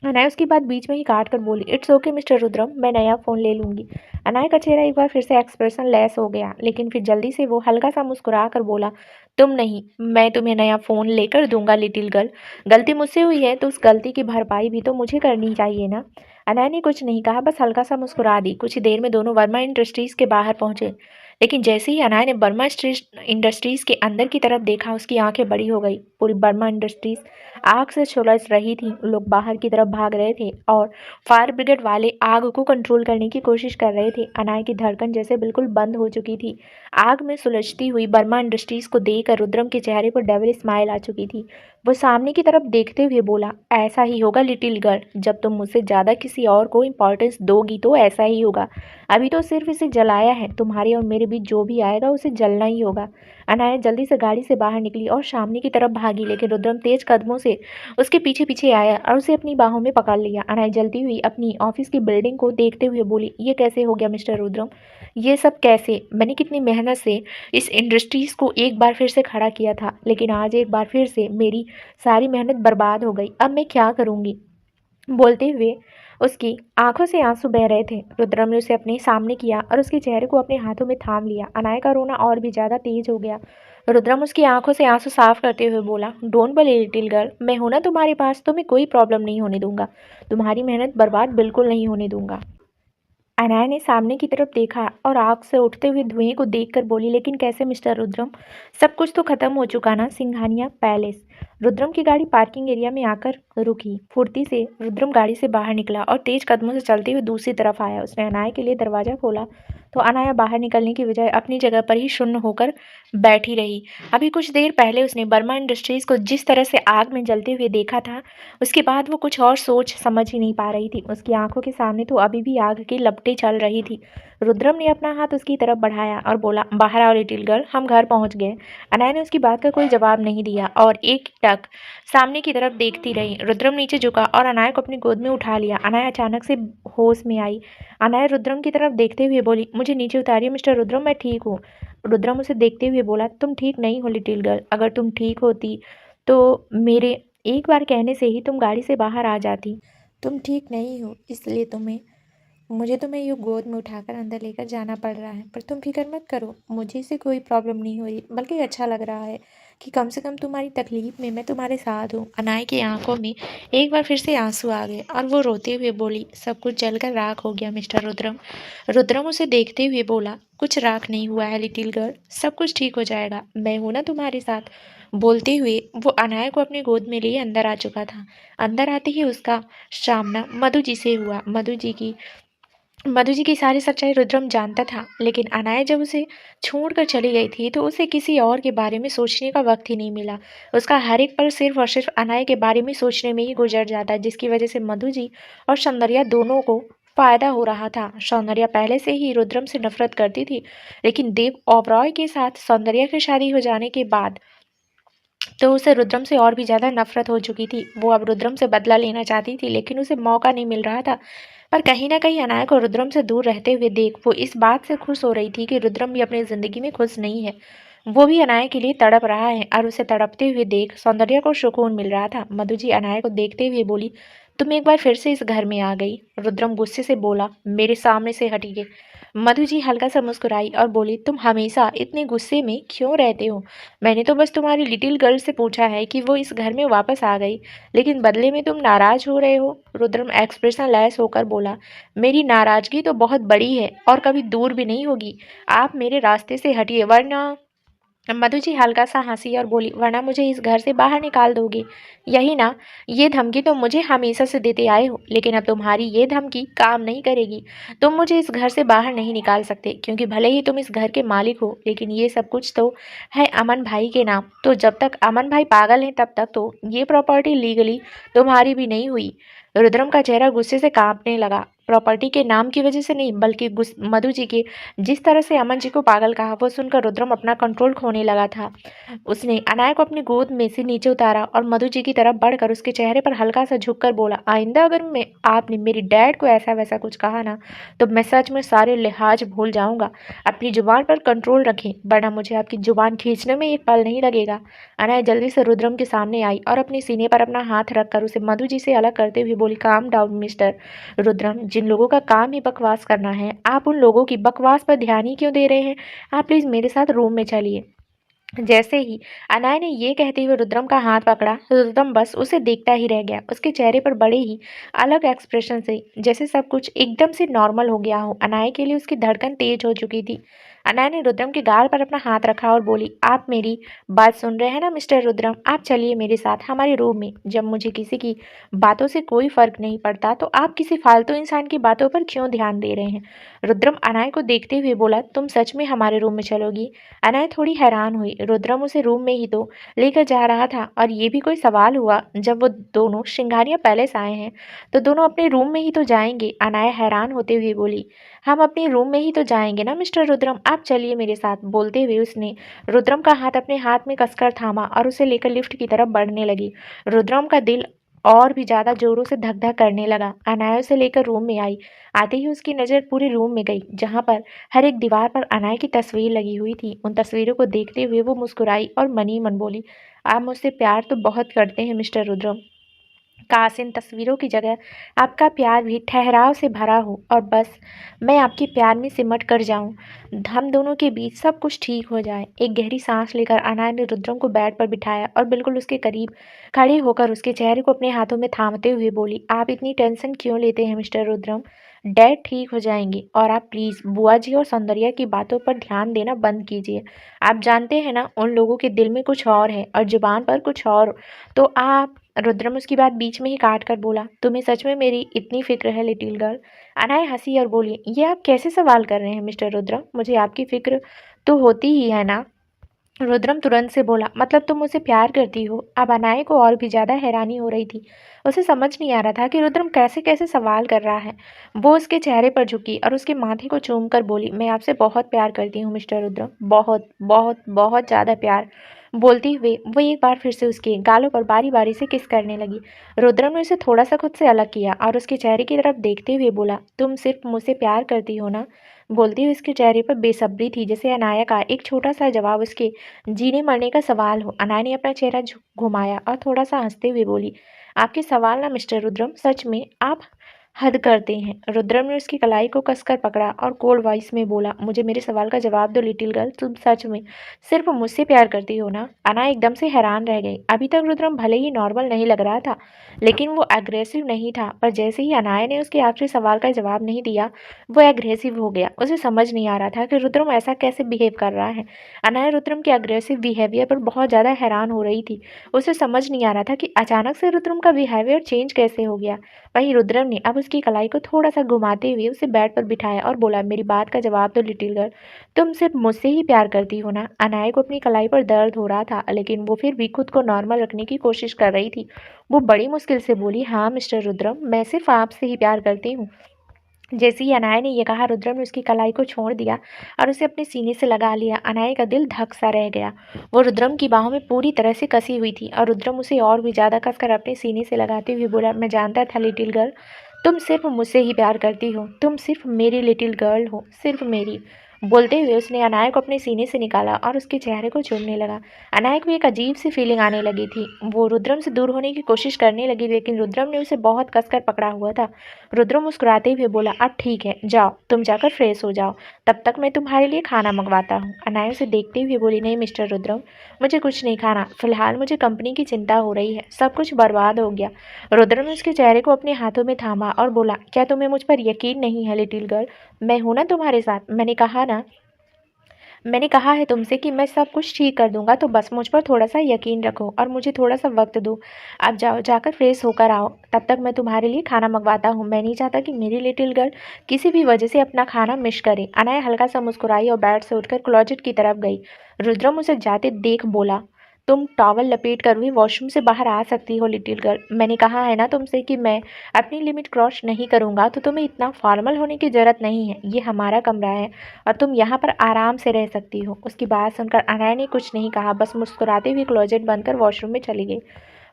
C: अनाया उसकी बात बीच में ही काट कर बोली, इट्स ओके मिस्टर रुद्रम, मैं नया फ़ोन ले लूँगी। अनाया का चेहरा एक बार फिर से एक्सप्रेशन लेस हो गया, लेकिन फिर जल्दी से वो हल्का सा मुस्कुरा कर बोला, तुम नहीं, मैं तुम्हें नया फ़ोन लेकर दूंगा लिटिल गर्ल। गलती मुझसे हुई है तो उस गलती की भरपाई भी तो मुझे करनी चाहिए ना। अनाया ने कुछ नहीं कहा, बस हल्का सा मुस्कुरा दी। कुछ ही देर में दोनों वर्मा इंडस्ट्रीज़ के बाहर पहुंचे, लेकिन जैसे ही अनाया ने वर्मा इंडस्ट्रीज़ के अंदर की तरफ देखा, उसकी आंखें बड़ी हो गई। पूरी वर्मा इंडस्ट्रीज़ आग से झुलस रही थी। लोग बाहर की तरफ भाग रहे थे और फायर ब्रिगेड वाले आग को कंट्रोल करने की कोशिश कर रहे थे। अनाया की धड़कन जैसे बिल्कुल बंद हो चुकी थी। आग में सुलझती हुई वर्मा इंडस्ट्रीज़ को देखकर रुद्रम के चेहरे पर डेविल स्माइल आ चुकी थी। वो सामने की तरफ देखते हुए बोला, ऐसा ही होगा लिटिल गर्ल, जब तुम मुझसे ज़्यादा किसी और को इम्पोर्टेंस दोगी तो ऐसा ही होगा। अभी तो सिर्फ इसे जलाया है, तुम्हारे और मेरे बीच जो भी आएगा उसे जलना ही होगा। अनाया जल्दी से गाड़ी से बाहर निकली और सामने की तरफ भागी, लेकिन रुद्रम तेज कदमों से उसके पीछे पीछे आया और उसे अपनी बाहों में पकड़ लिया। अनाया जलती हुई अपनी ऑफिस की बिल्डिंग को देखते हुए बोली, ये कैसे हो गया मिस्टर रुद्रम, ये सब कैसे? मैंने कितनी मेहनत से इस इंडस्ट्रीज़ को एक बार फिर से खड़ा किया था, लेकिन आज एक बार फिर से मेरी सारी मेहनत बर्बाद हो गई। अब मैं क्या करूँगी? बोलते हुए उसकी आंखों से आंसू बह रहे थे। रुद्रम ने उसे अपने सामने किया और उसके चेहरे को अपने हाथों में थाम लिया। अनाया का रोना और भी ज़्यादा तेज हो गया। रुद्रम उसकी आंखों से आंसू साफ करते हुए बोला, डोंट वरी लिटिल गर्ल, मैं हूं ना तुम्हारे पास, तुम्हें कोई प्रॉब्लम नहीं होने दूंगा, तुम्हारी मेहनत बर्बाद बिल्कुल नहीं होने दूंगा। अनाया ने सामने की तरफ देखा और आग से उठते हुए धुएं को देखकर बोली, लेकिन कैसे मिस्टर रुद्रम, सब कुछ तो खत्म हो चुका ना। सिंघानिया पैलेस। रुद्रम की गाड़ी पार्किंग एरिया में आकर रुकी। फुर्ती से रुद्रम गाड़ी से बाहर निकला और तेज कदमों से चलते हुए दूसरी तरफ आया। उसने अनाया के लिए दरवाज़ा खोला तो अनाया बाहर निकलने की बजाय अपनी जगह पर ही शून्य होकर बैठी रही। अभी कुछ देर पहले उसने वर्मा इंडस्ट्रीज़ को जिस तरह से आग में जलते हुए देखा था, उसके बाद वो कुछ और सोच समझ ही नहीं पा रही थी। उसकी आंखों के सामने तो अभी भी आग की लपटें चल रही थी। रुद्रम ने अपना हाथ उसकी तरफ बढ़ाया और बोला, बाहर आओ लिटिल गर्ल, हम घर पहुंच गए। अनाया ने उसकी बात का कोई जवाब नहीं दिया और एक टक सामने की तरफ देखती रही। रुद्रम नीचे झुका और अनाया को अपनी गोद में उठा लिया। अनाया अचानक से होश में आई। अनाया रुद्रम की तरफ देखते हुए बोली, मुझे नीचे उतारिए मिस्टर रुद्रम, मैं ठीक हूँ। रुद्रम उसे देखते हुए बोला, तुम ठीक नहीं हो लिटिल गर्ल, अगर तुम ठीक होती तो मेरे एक बार कहने से ही तुम गाड़ी से बाहर आ जाती। तुम ठीक नहीं हो, इसलिए तुम्हें मुझे तुम्हें यूँ गोद में उठाकर अंदर लेकर जाना पड़ रहा है, पर तुम फिक्र मत करो, मुझे इससे कोई प्रॉब्लम नहीं हो रही, बल्कि अच्छा लग रहा है कि कम से कम तुम्हारी तकलीफ में मैं तुम्हारे साथ हूँ। अनाया की आंखों में एक बार फिर से आंसू आ गए और वो रोते हुए बोली, सब कुछ जलकर राख हो गया मिस्टर रुद्रम। रुद्रम उसे देखते हुए बोला, कुछ राख नहीं हुआ है लिटिल गर्ल, सब कुछ ठीक हो जाएगा, मैं हूं ना तुम्हारे साथ। बोलते हुए वो अनाया को अपने गोद में लिए अंदर आ चुका था। अंदर आते ही उसका सामना मधु जी से हुआ। मधु जी की सारी सच्चाई रुद्रम जानता था, लेकिन अनाया जब उसे छोड़कर चली गई थी तो उसे किसी और के बारे में सोचने का वक्त ही नहीं मिला। उसका हर एक पल सिर्फ और सिर्फ अनाया के बारे में सोचने में ही गुजर जाता, जिसकी वजह से मधु जी और सौंदर्या दोनों को फायदा हो रहा था। सौंदर्या पहले से ही रुद्रम से नफरत करती थी, लेकिन देव ओबरॉय के साथ सौंदर्या की शादी हो जाने के बाद तो उसे रुद्रम से और भी ज़्यादा नफरत हो चुकी थी। वो अब रुद्रम से बदला लेना चाहती थी, लेकिन उसे मौका नहीं मिल रहा था। पर कहीं ना कहीं अनाया को रुद्रम से दूर रहते हुए देख वो इस बात से खुश हो रही थी कि रुद्रम भी अपनी ज़िंदगी में खुश नहीं है। वो भी अनाया के लिए तड़प रहा है और उसे तड़पते हुए देख सौंदर्या को सुकून मिल रहा था। मधु जी अनाया को देखते हुए बोली, तुम एक बार फिर से इस घर में आ गई। रुद्रम गुस्से से बोला, मेरे सामने से हटिए। मधु जी हल्का सा मुस्कुराई और बोली, तुम हमेशा इतने गुस्से में क्यों रहते हो? मैंने तो बस तुम्हारी लिटिल गर्ल से पूछा है कि वो इस घर में वापस आ गई, लेकिन बदले में तुम नाराज हो रहे हो। रुद्रम एक्सप्रेशन लैस होकर बोला, मेरी नाराजगी तो बहुत बड़ी है और कभी दूर भी नहीं होगी। आप मेरे रास्ते से हटिए, वरना मधु जी हल्का सा हंसी और बोली, वरना मुझे इस घर से बाहर निकाल दोगे, यही ना? ये धमकी तो मुझे हमेशा से देते आए हो, लेकिन अब तुम्हारी ये धमकी काम नहीं करेगी। तुम मुझे इस घर से बाहर नहीं निकाल सकते, क्योंकि भले ही तुम इस घर के मालिक हो, लेकिन ये सब कुछ तो है अमन भाई के नाम। तो जब तक अमन भाई पागल हैं तब तक तो ये प्रॉपर्टी लीगली तुम्हारी भी नहीं हुई। रुद्रम का चेहरा गुस्से से कांपने लगा। प्रॉपर्टी के नाम की वजह से नहीं, बल्कि मधु जी के जिस तरह से अमन जी को पागल कहा, वो सुनकर रुद्रम अपना कंट्रोल खोने लगा था। उसने अनाया को अपनी गोद में से नीचे उतारा और मधु जी की तरफ बढ़कर उसके चेहरे पर हल्का सा झुककर बोला, आइंदा अगर आपने मेरी डैड को ऐसा वैसा कुछ कहा ना, तो मैं सच में सारे लिहाज भूल जाऊंगा। अपनी जुबान पर कंट्रोल रखें, वरना मुझे आपकी जुबान खींचने में एक पल नहीं लगेगा। अनाया जल्दी से रुद्रम के सामने आई और अपने सीने पर अपना हाथ रखकर उसे मधु जी से अलग करते हुए बोली, काम डाउन मिस्टर रुद्रम, जिन लोगों का काम ही बकवास करना है, आप उन लोगों की बकवास पर ध्यान ही क्यों दे रहे हैं? आप प्लीज मेरे साथ रूम में चलिए। जैसे ही अनाया ने ये कहते हुए रुद्रम का हाथ पकड़ा, रुद्रम बस उसे देखता ही रह गया। उसके चेहरे पर बड़े ही अलग एक्सप्रेशन से, जैसे सब कुछ एकदम से नॉर्मल हो गया हो। अनाया के लिए उसकी धड़कन तेज हो चुकी थी। अनाया ने रुद्रम के गाल पर अपना हाथ रखा और बोली, आप मेरी बात सुन रहे हैं ना मिस्टर रुद्रम? आप चलिए मेरे साथ हमारे रूम में। जब मुझे किसी की बातों से कोई फर्क नहीं पड़ता, तो आप किसी फालतू इंसान की बातों पर क्यों ध्यान दे रहे हैं? रुद्रम अनाया को देखते हुए बोला, तुम सच में हमारे रूम में चलोगी? अनाया थोड़ी हैरान हुई। रुद्रम उसे रूम में ही तो लेकर जा रहा था, और ये भी कोई सवाल हुआ? जब वो दोनों सिंघानिया पैलेस आए हैं तो दोनों अपने रूम में ही तो जाएंगे। अनाया हैरान होते हुए बोली, हम अपने रूम में ही तो जाएंगे ना मिस्टर रुद्रम, आप चलिए मेरे साथ। बोलते हुए उसने रुद्रम का हाथ अपने हाथ में कसकर थामा और उसे लेकर लिफ्ट की तरफ बढ़ने लगी। रुद्रम का दिल और भी ज्यादा जोरों से धक धक करने लगा। अनाया उसे लेकर रूम में आई। आते ही उसकी नज़र पूरे रूम में गई, जहाँ पर हर एक दीवार पर अनाया की तस्वीर लगी हुई थी। उन तस्वीरों को देखते हुए वो मुस्कुराई और मनी मन बोली, आप मुझसे प्यार तो बहुत करते हैं मिस्टर रुद्रम। काश इन तस्वीरों की जगह आपका प्यार भी ठहराव से भरा हो, और बस मैं आपके प्यार में सिमट कर जाऊं, हम दोनों के बीच सब कुछ ठीक हो जाए। एक गहरी सांस लेकर अनाया ने रुद्रम को बेड पर बिठाया और बिल्कुल उसके करीब खड़े होकर उसके चेहरे को अपने हाथों में थामते हुए बोली, आप इतनी टेंशन क्यों लेते हैं मिस्टर रुद्रम? डैड ठीक हो जाएंगे, और आप प्लीज़ बुआ जी और सौंदर्या की बातों पर ध्यान देना बंद कीजिए। आप जानते हैं ना, उन लोगों के दिल में कुछ और है और जुबान पर कुछ और। तो आप रुद्रम उसकी बात बीच में ही काट कर बोला, तुम्हें सच में मेरी इतनी फिक्र है लिटिल गर्ल? अनाया हंसी और बोली, ये आप कैसे सवाल कर रहे हैं मिस्टर रुद्रम? मुझे आपकी फिक्र तो होती ही है ना। रुद्रम तुरंत से बोला, मतलब तुम मुझसे प्यार करती हो? अब अनाया को और भी ज्यादा हैरानी हो रही थी। उसे समझ नहीं आ रहा था कि रुद्रम कैसे कैसे सवाल कर रहा है। वो उसके चेहरे पर झुकी और उसके माथे को चूम कर बोली, मैं आपसे बहुत प्यार करती हूँ मिस्टर रुद्रम, बहुत बहुत बहुत ज़्यादा प्यार। बोलते हुए वो एक बार फिर से उसके गालों पर बारी बारी से किस करने लगी। रुद्रम ने उसे थोड़ा सा खुद से अलग किया और उसके चेहरे की तरफ देखते हुए बोला, तुम सिर्फ मुझसे प्यार करती हो ना? बोलती हुई उसके चेहरे पर बेसब्री थी, जैसे अनाया का एक छोटा सा जवाब उसके जीने मरने का सवाल हो। अनाया ने अपना चेहरा घुमाया और थोड़ा सा हंसते हुए बोली, आपके सवाल ना मिस्टर रुद्रम, सच में आप हद करते हैं। रुद्रम ने उसकी कलाई को कसकर पकड़ा और कोल्ड वॉइस में बोला, मुझे मेरे सवाल का जवाब दो लिटिल गर्ल, तुम सच में सिर्फ मुझसे प्यार करती हो ना? अनाया एकदम से हैरान रह गई। अभी तक रुद्रम भले ही नॉर्मल नहीं लग रहा था, लेकिन वो एग्रेसिव नहीं था। पर जैसे ही अनाया ने उसके आखिरी सवाल का जवाब नहीं दिया, वो एग्रेसिव हो गया। उसे समझ नहीं आ रहा था कि रुद्रम ऐसा कैसे बिहेव कर रहा है। अनाया रुद्रम के एग्रेसिव बिहेवियर पर बहुत ज़्यादा हैरान हो रही थी। उसे समझ नहीं आ रहा था कि अचानक से रुद्रम का बिहेवियर चेंज कैसे हो गया। वहीं रुद्रम ने अब उसकी कलाई को थोड़ा सा घुमाते हुए उसे बेड पर बिठाया और बोला, मेरी बात का जवाब दो लिटिल गर्ल, तुम सिर्फ मुझसे ही प्यार करती हो ना? अनाया को अपनी कलाई पर दर्द हो रहा था, लेकिन वो फिर भी खुद को नॉर्मल रखने की कोशिश कर रही थी। वो बड़ी मुश्किल से बोली, हाँ मिस्टर रुद्रम, मैं सिर्फ आपसे ही प्यार करती हूँ। जैसे ही अनाया ने यह कहा, रुद्रम ने उसकी कलाई को छोड़ दिया और उसे अपने सीने से लगा लिया। अनाया का दिल धक सा रह गया। वो रुद्रम की बाहों में पूरी तरह से कसी हुई थी और रुद्रम उसे और भी ज़्यादा कसकर अपने सीने से लगाते हुए बोला, मैं जानता था लिटिल गर्ल, तुम सिर्फ मुझसे ही प्यार करती हो, तुम सिर्फ मेरी लिटिल गर्ल हो, सिर्फ मेरी। बोलते हुए उसने अनाया को अपने सीने से निकाला और उसके चेहरे को चूमने लगा। अनाया को एक अजीब सी फीलिंग आने लगी थी। वो रुद्रम से दूर होने की कोशिश करने लगी, लेकिन रुद्रम ने उसे बहुत कसकर पकड़ा हुआ था। रुद्रम मुस्कुराते हुए बोला, अब ठीक है, जाओ तुम जाकर फ्रेश हो जाओ, तब तक मैं तुम्हारे लिए खाना मंगवाता हूँ। अनाया उसे देखते हुए बोली, नहीं मिस्टर रुद्रम, मुझे कुछ नहीं खाना, फिलहाल मुझे कंपनी की चिंता हो रही है, सब कुछ बर्बाद हो गया। रुद्रम ने उसके चेहरे को अपने हाथों में थामा और बोला, क्या तुम्हें मुझ पर यकीन नहीं है लिटिल गर्ल? मैं हूं ना तुम्हारे साथ, मैंने कहा है तुमसे कि मैं सब कुछ ठीक कर दूंगा, तो बस मुझ पर थोड़ा सा यकीन रखो और मुझे थोड़ा सा वक्त दो। अब जाओ, जाकर फ्रेश होकर आओ, तब तक मैं तुम्हारे लिए खाना मंगवाता हूँ। मैं नहीं चाहता कि मेरी लिटिल गर्ल किसी भी वजह से अपना खाना मिस करे। अनाया हल्का सा मुस्कुराई और बेड से उठकर क्लोजेट की तरफ गई। रुद्रम उसे जाते देख बोला, तुम टॉवल लपेट कर भी वॉशरूम से बाहर आ सकती हो लिटिल गर्ल। मैंने कहा है ना तुमसे कि मैं अपनी लिमिट क्रॉस नहीं करूँगा, तो तुम्हें इतना फॉर्मल होने की ज़रूरत नहीं है। ये हमारा कमरा है और तुम यहाँ पर आराम से रह सकती हो। उसकी बात सुनकर अनाया ने कुछ नहीं कहा, बस मुस्कुराते हुए क्लोजेट बंद कर वॉशरूम में चली गई।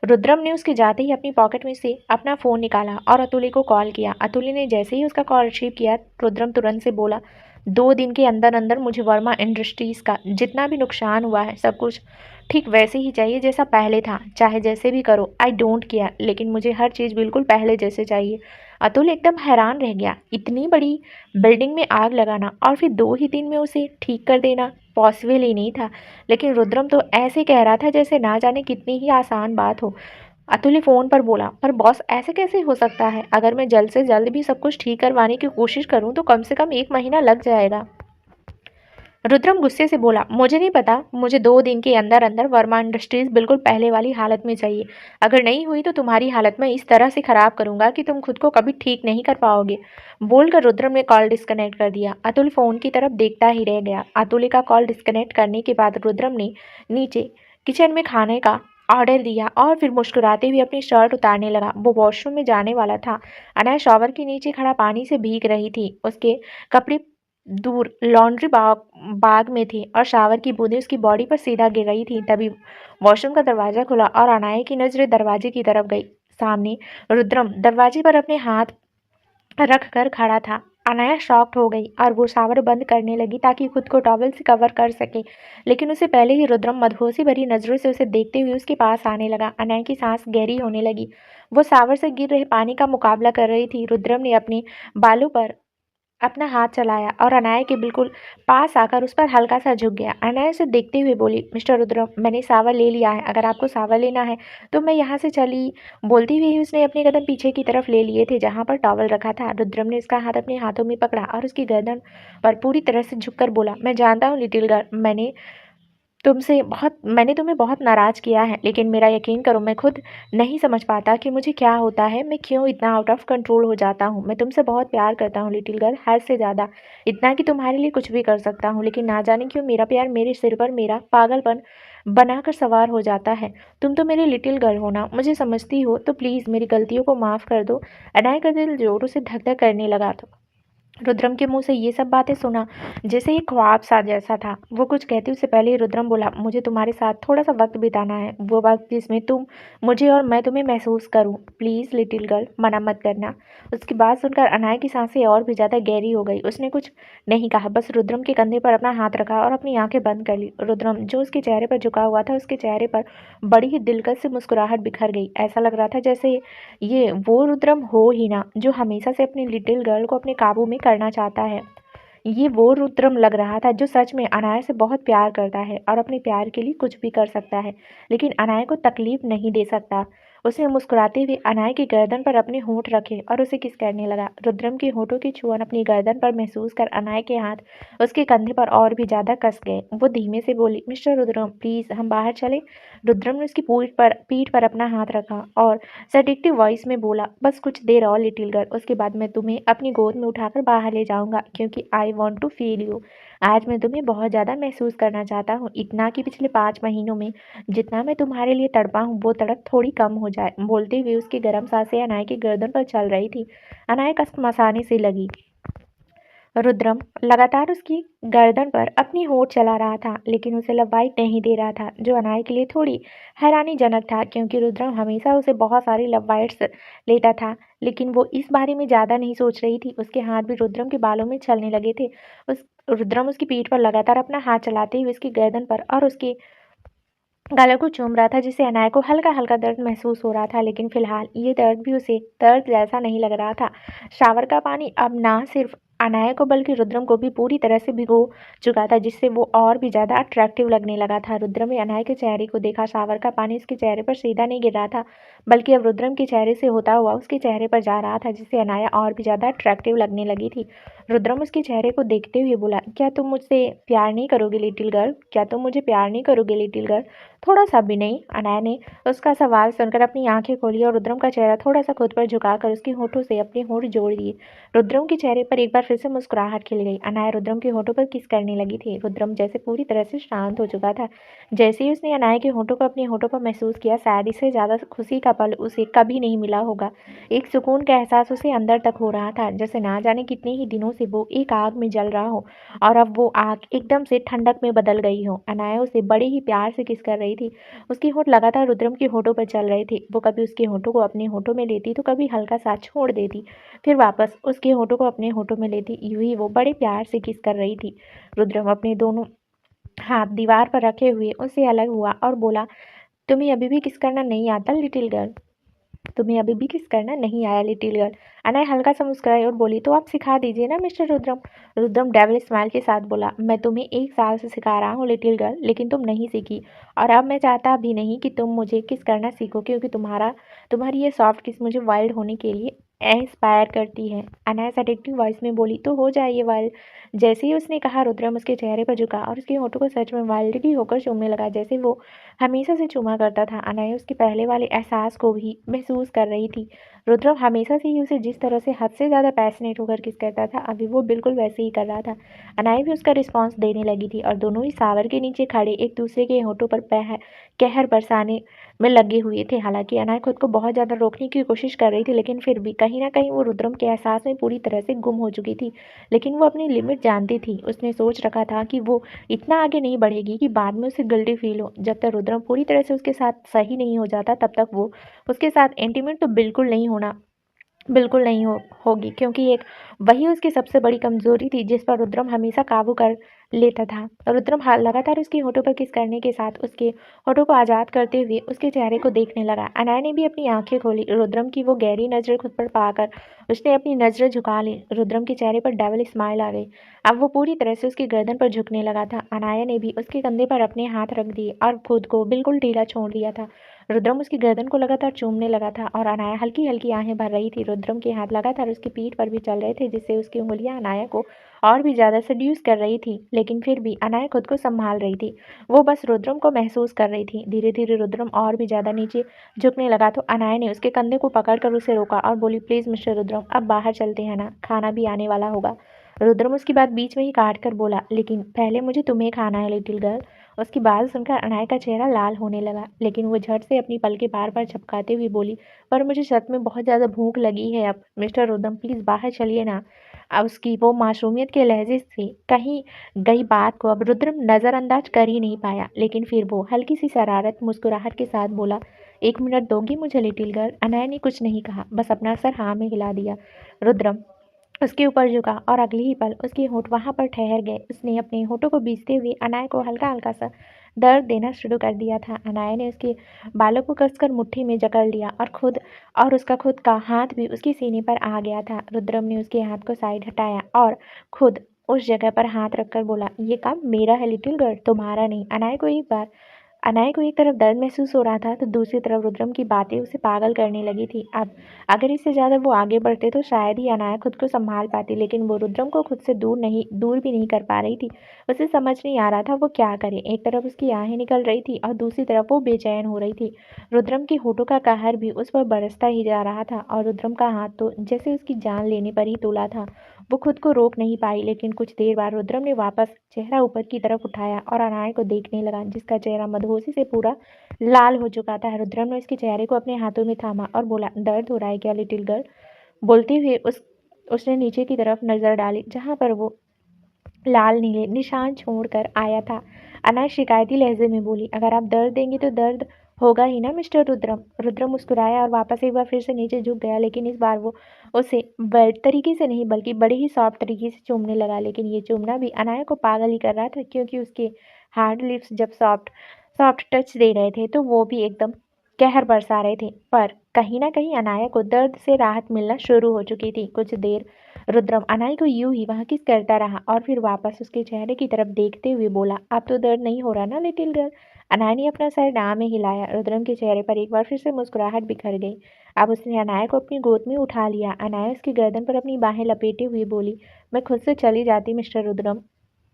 C: रुद्रम ने उसके जाते ही अपनी पॉकेट में से अपना फ़ोन निकाला और अतुली को कॉल किया। अतुली ने जैसे ही उसका कॉल रिसीव किया, रुद्रम तुरंत से बोला, 2 दिन के अंदर अंदर मुझे वर्मा इंडस्ट्रीज़ का जितना भी नुकसान हुआ है, सब कुछ ठीक वैसे ही चाहिए जैसा पहले था। चाहे जैसे भी करो, आई डोंट केयर, लेकिन मुझे हर चीज़ बिल्कुल पहले जैसे चाहिए। अतुल एकदम हैरान रह गया। इतनी बड़ी बिल्डिंग में आग लगाना और फिर 2 ही दिन में उसे ठीक कर देना पॉसिबल ही नहीं था। लेकिन रुद्रम तो ऐसे कह रहा था जैसे ना जाने कितनी ही आसान बात हो। अतुल फ़ोन पर बोला, पर बॉस ऐसे कैसे हो सकता है? अगर मैं जल्द से जल्द भी सब कुछ ठीक करवाने की कोशिश करूं तो कम से कम 1 महीना लग जाएगा। रुद्रम गुस्से से बोला, मुझे नहीं पता, मुझे 2 दिन के अंदर अंदर वर्मा इंडस्ट्रीज बिल्कुल पहले वाली हालत में चाहिए। अगर नहीं हुई तो तुम्हारी हालत मैं इस तरह से खराब करूंगा कि तुम खुद को कभी ठीक नहीं कर पाओगे। बोलकर रुद्रम ने कॉल डिस्कनेक्ट कर दिया। अतुल फोन की तरफ देखता ही रह गया। अतुल का कॉल डिस्कनेक्ट करने के बाद रुद्रम ने नीचे किचन में खाने का ऑर्डर दिया और फिर मुस्कुराते हुए अपनी शर्ट उतारने लगा। वो वॉशरूम में जाने वाला था। अनया शॉवर के नीचे खड़ा पानी से भीग रही थी। उसके कपड़े दूर लॉन्ड्री बाग में थी और शावर की बूंदें उसकी बॉडी पर सीधा गिर रही थी। तभी वॉशरूम का दरवाजा खुला और अनाया की नजरें दरवाजे की तरफ गई। सामने रुद्रम दरवाजे पर अपने हाथ रख कर खड़ा था। अनाया शॉक्ड हो गई और वो शावर बंद करने लगी ताकि खुद को टॉवल से कवर कर सके, लेकिन उसे पहले ही रुद्रम मदहोशी भरी नजरों से उसे देखते हुए उसके पास आने लगा। अनाया की सांस गहरी होने लगी। वो शावर से गिर रहे पानी का मुकाबला कर रही थी। रुद्रम ने अपने बालों पर अपना हाथ चलाया और अनाया के बिल्कुल पास आकर उस पर हल्का सा झुक गया। अनाया से देखते हुए बोली, मिस्टर रुद्रम, मैंने सावर ले लिया है, अगर आपको सावर लेना है तो मैं यहाँ से चली। बोलती हुई उसने अपने कदम पीछे की तरफ ले लिए थे जहाँ पर टॉवल रखा था। रुद्रम ने उसका हाथ अपने हाथों में पकड़ा और उसकी गर्दन पर पूरी तरह से झुककर बोला, मैं जानता हूँ लिटिल गर्ल, मैंने तुम्हें बहुत नाराज़ किया है, लेकिन मेरा यकीन करो, मैं खुद नहीं समझ पाता कि मुझे क्या होता है, मैं क्यों इतना आउट ऑफ कंट्रोल हो जाता हूँ। मैं तुमसे बहुत प्यार करता हूँ लिटिल गर्ल, हद से ज़्यादा, इतना कि तुम्हारे लिए कुछ भी कर सकता हूँ, लेकिन ना जाने क्यों मेरा प्यार मेरे सिर पर मेरा पागलपन बनाकर सवार हो जाता है। तुम तो मेरी लिटिल गर्ल हो ना, मुझे समझती हो, तो प्लीज़ मेरी गलतियों को माफ़ कर दो। अनाया का दिल जोरों से धक धक करने लगा था। रुद्रम के मुंह से ये सब बातें सुना जैसे ये ख्वाब सा जैसा था। वो कुछ कहती उससे पहले ही रुद्रम बोला, मुझे तुम्हारे साथ थोड़ा सा वक्त बिताना है, वो वक्त जिसमें तुम मुझे और मैं तुम्हें महसूस करूं। प्लीज लिटिल गर्ल, मना मत करना। उसकी बात सुनकर अनाया की सांसें और भी ज्यादा गहरी हो गई। उसने कुछ नहीं कहा, बस रुद्रम के कंधे पर अपना हाथ रखा और अपनी आंखें बंद कर ली। रुद्रम जो उसके चेहरे पर झुका हुआ था, उसके चेहरे पर बड़ी ही दिलकश से मुस्कुराहट बिखर गई। ऐसा लग रहा था जैसे ये वो रुद्रम हो ही ना जो हमेशा से अपनी लिटिल गर्ल को अपने काबू में करना चाहता है। ये वो रुद्रम लग रहा था जो सच में अनाया से बहुत प्यार करता है और अपने प्यार के लिए कुछ भी कर सकता है, लेकिन अनाया को तकलीफ नहीं दे सकता। उसने मुस्कुराते हुए अनाया की गर्दन पर अपने होंठ रखे और उसे किस करने लगा। रुद्रम के होंठों की छुअन अपनी गर्दन पर महसूस कर अनाया के हाथ उसके कंधे पर और भी ज्यादा कस गए। वो धीमे से बोली, मिस्टर रुद्रम प्लीज हम बाहर चले। रुद्रम ने उसकी पीठ पर अपना हाथ रखा और सेडेक्टिव वॉइस में बोला, बस कुछ देर और लिटिल गर्ल, उसके बाद मैं तुम्हें अपनी गोद में उठाकर बाहर ले जाऊंगा क्योंकि I want to feel you. आज मैं तुम्हें बहुत ज़्यादा महसूस करना चाहता हूँ, इतना कि पिछले 5 महीनों में जितना मैं तुम्हारे लिए तड़पा हूँ वो तड़प थोड़ी कम हो जाए। बोलते हुए उसकी गर्म सांसें अनाया की गर्दन पर चल रही थी। अनाया कसमसाने से लगी। रुद्रम लगातार उसकी गर्दन पर अपनी होंठ चला रहा था, लेकिन उसे लव बाइट नहीं दे रहा था, जो अनाया के लिए थोड़ी हैरानीजनक था क्योंकि रुद्रम हमेशा उसे बहुत सारी लव बाइट्स लेता था। लेकिन वो इस बारे में ज़्यादा नहीं सोच रही थी। उसके हाथ भी रुद्रम के बालों में चलने लगे थे। रुद्रम उसकी पीठ पर लगातार अपना हाथ चलाते हुए उसकी गर्दन पर और उसके गालों को चूम रहा था, जिससे अनाया को हल्का हल्का दर्द महसूस हो रहा था। लेकिन फिलहाल ये दर्द भी उसे दर्द जैसा नहीं लग रहा था। शावर का पानी अब ना सिर्फ अनाया को बल्कि रुद्रम को भी पूरी तरह से भिगो चुका था, जिससे वो और भी ज़्यादा अट्रैक्टिव लगने लगा था। रुद्रम ने अनाया के चेहरे को देखा। शावर का पानी उसके चेहरे पर सीधा नहीं गिर रहा था, बल्कि अब रुद्रम के चेहरे से होता हुआ उसके चेहरे पर जा रहा था, जिससे अनाया और भी ज़्यादा अट्रैक्टिव लगने लगी थी। रुद्रम उसके चेहरे को देखते हुए बोला, क्या तुम मुझसे प्यार नहीं करोगे लिटिल गर्ल? क्या तुम मुझे प्यार नहीं करोगे लिटिल गर्ल? थोड़ा सा भी नहीं? अनाया ने उसका सवाल सुनकर अपनी आंखें खोली और रुद्रम का चेहरा थोड़ा सा खुद पर झुकाकर उसके होठों से अपने होठ जोड़ दिए। रुद्रम के चेहरे पर एक बार फिर से मुस्कुराहट खिल गई। अनाया रुद्रम के होठों पर किस करने लगी थी। रुद्रम जैसे पूरी तरह से शांत हो चुका था। जैसे ही उसने अनाया के होठों को अपने होठों पर महसूस किया, शायद इससे ज़्यादा खुशी का पल उसे कभी नहीं मिला होगा। एक सुकून का एहसास उसे अंदर तक हो रहा था, जैसे ना जाने कितने ही दिनों से वो एक आग में जल रहा हो और अब वो आग एकदम से ठंडक में बदल गई हो। अनाया उसे बड़े ही प्यार से किस कर रही थी। उसके होठ लगातार रुद्रम के होठों पर चल रहे थे। वो कभी उसके होठों को अपने होठों में लेती तो कभी हल्का सा छोड़ देती, फिर वापस उसके होठों को अपने होठों में लेती। यूं ही वो बड़े प्यार से किस कर रही थी। रुद्रम अपने दोनों हाथ दीवार पर रखे हुए उससे अलग हुआ और बोला, तुम्हें अभी भी किस करना नहीं आता लिटिल गर्ल? तुम्हें अभी भी किस करना नहीं आया लिटिल गर्ल? अनय हल्का सा मुस्कुराई और बोली, तो आप सिखा दीजिए ना mister Rudram. Rudram devil smile के साथ बोला, मैं तुम्हें 1 साल से सिखा रहा हूँ लिटिल गर्ल, लेकिन तुम नहीं सीखी और अब मैं चाहता भी नहीं कि तुम मुझे किस करना सीखो, क्योंकि तुम्हारी ये सॉफ्ट किस मुझे वाइल्ड होने के लिए इंस्पायर करती है। अनय सेडेक्टिव वॉइस में बोली, तो हो जाए ये वाइल्ड। जैसे ही उसने कहा, रुद्रम उसके चेहरे पर झुका और उसके होठों को सच में वाइल्डली होकर चूमने लगा, जैसे वो हमेशा से चूमा करता था। अनय उसके पहले वाले एहसास को भी महसूस कर रही थी। रुद्रम हमेशा से ही उसे जिस तरह से हद से ज़्यादा पैशनेट होकर किस करता था, अभी वो बिल्कुल वैसे ही कर रहा था। अनाया भी उसका रिस्पॉन्स देने लगी थी और दोनों ही सावर के नीचे खड़े एक दूसरे के होठों पर कहर बरसाने में लगे हुए थे। हालांकि अनाया खुद को बहुत ज़्यादा रोकने की कोशिश कर रही थी, लेकिन फिर भी कहीं ना कहीं वो रुद्रम के एहसास में पूरी तरह से गुम हो चुकी थी। लेकिन वो अपनी लिमिट जानती थी। उसने सोच रखा था कि वो इतना आगे नहीं बढ़ेगी कि बाद में उसे गिल्टी फील हो। जब तक रुद्रम पूरी तरह से उसके साथ सही नहीं हो जाता, तब तक वो उसके साथ इंटीमेट तो बिल्कुल नहीं होगी, क्योंकि एक वही उसकी सबसे बड़ी कमजोरी थी जिस पर रुद्रम हमेशा काबू कर लेता था। रुद्रम लगातार उसके होठों पर किस करने के साथ उसके होठों को आज़ाद करते हुए उसके चेहरे को देखने लगा। अनाया ने भी अपनी आंखें खोली। रुद्रम की वो गहरी नज़रें खुद पर पाकर उसने अपनी नज़रें झुका ली। रुद्रम के चेहरे पर डेविल स्माइल आ गई। अब वो पूरी तरह से उसकी गर्दन पर झुकने लगा था। अनाया ने भी उसके कंधे पर अपने हाथ रख दिए और खुद को बिल्कुल ढीला छोड़ दिया था। रुद्रम उसकी गर्दन को लगातार चूमने लगा था और अनाया हल्की हल्की आहें भर रही थी। रुद्रम के हाथ लगातार उसकी पीठ पर भी चल रहे थे, जिससे उसकी उंगलियां अनाया को और भी ज्यादा सड्यूस कर रही थी। लेकिन फिर भी अनाया खुद को संभाल रही थी। वो बस रुद्रम को महसूस कर रही थी। धीरे धीरे रुद्रम और भी ज्यादा नीचे झुकने लगा तो अनाया ने उसके कंधे को पकड़कर उसे रोका और बोली, प्लीज मिस्टर रुद्रम, अब बाहर चलते हैं ना, खाना भी आने वाला होगा। रुद्रम उसकी बात बीच में ही काट कर बोला, लेकिन पहले मुझे तुम्हें खाना है लिटिल गर्ल। उसकी बात सुनकर अनाया का चेहरा लाल होने लगा, लेकिन वो झट से अपनी पलकें बार-बार झपकाते हुए बोली, पर मुझे सच में बहुत ज़्यादा भूख लगी है अब। मिस्टर रुदम प्लीज़ बाहर चलिए ना। अब उसकी वो मासूमियत के लहजे से कही गई बात को अब रुद्रम नज़रअंदाज कर ही नहीं पाया, लेकिन फिर वो हल्की सी शरारत मुस्कुराहट के साथ बोला, 1 मिनट दोगी मुझे लिटिल गर्ल? अनाया ने कुछ नहीं कहा, बस अपना सर हाँ में हिला दिया। रुद्रम उसके ऊपर झुका और अगले ही पल उसके होंठ वहां पर ठहर गए। उसने अपने होठों को बीचते हुए अनाया को हल्का हल्का सा दर्द देना शुरू कर दिया था। अनाया ने उसके बालों को कसकर मुट्ठी में जकड़ लिया और उसका खुद का हाथ भी उसके सीने पर आ गया था। रुद्रम ने उसके हाथ को साइड हटाया और खुद उस जगह पर हाथ रखकर बोला, ये काम मेरा है लिटिल गर्ल, तुम्हारा नहीं। अनाया को एक तरफ दर्द महसूस हो रहा था तो दूसरी तरफ रुद्रम की बातें उसे पागल करने लगी थी। अब अगर इससे ज़्यादा वो आगे बढ़ते तो शायद ही अनाया खुद को संभाल पाती, लेकिन वो रुद्रम को खुद से दूर भी नहीं कर पा रही थी। उसे समझ नहीं आ रहा था वो क्या करे। एक तरफ उसकी आहें निकल रही थी और दूसरी तरफ वो बेचैन हो रही थी। रुद्रम के होठों का कहर भी उस पर बरसता ही जा रहा था और रुद्रम का हाथ तो जैसे उसकी जान लेने पर ही तुला था। वो खुद को रोक नहीं पाई, लेकिन कुछ देर बाद रुद्रम ने वापस चेहरा ऊपर की तरफ उठाया और अनाया को देखने लगा, जिसका चेहरा मदहोशी से पूरा लाल हो चुका था। रुद्रम ने उसके चेहरे को अपने हाथों में थामा और बोला, दर्द हो रहा है क्या लिटिल गर्ल? बोलते हुए उसने नीचे की तरफ नजर डाली, जहां पर वो लाल नीले निशान छोड़कर आया था। अनाया शिकायती लहजे में बोली, अगर आप दर्द देंगे तो दर्द होगा ही ना मिस्टर रुद्रम। रुद्रम मुस्कुराया और वापस एक बार फिर से नीचे झुक गया, लेकिन इस बार वो उसे बड़ तरीके से नहीं बल्कि बड़े ही सॉफ्ट तरीके से चूमने लगा। लेकिन ये चूमना भी अनाया को पागल ही कर रहा था, क्योंकि उसके हार्ड लिप्स जब सॉफ्ट सॉफ्ट टच दे रहे थे तो वो भी एकदम कहर बरसा रहे थे। पर कहीं ना कहीं अनाया को दर्द से राहत मिलना शुरू हो चुकी थी। कुछ देर रुद्रम अनाया को यूं ही वहाँ किस करता रहा और फिर वापस उसके चेहरे की तरफ देखते हुए बोला, अब तो दर्द नहीं हो रहा ना लिटिल गर्ल? अनाया ने अपना सर ना में हिलाया। रुद्रम के चेहरे पर एक बार फिर से मुस्कुराहट बिखर गई। अब उसने अनाया को अपनी गोद में उठा लिया। अनाया उसकी गर्दन पर अपनी बाहें लपेटे हुए बोली, मैं खुद से चली जाती मिस्टर रुद्रम।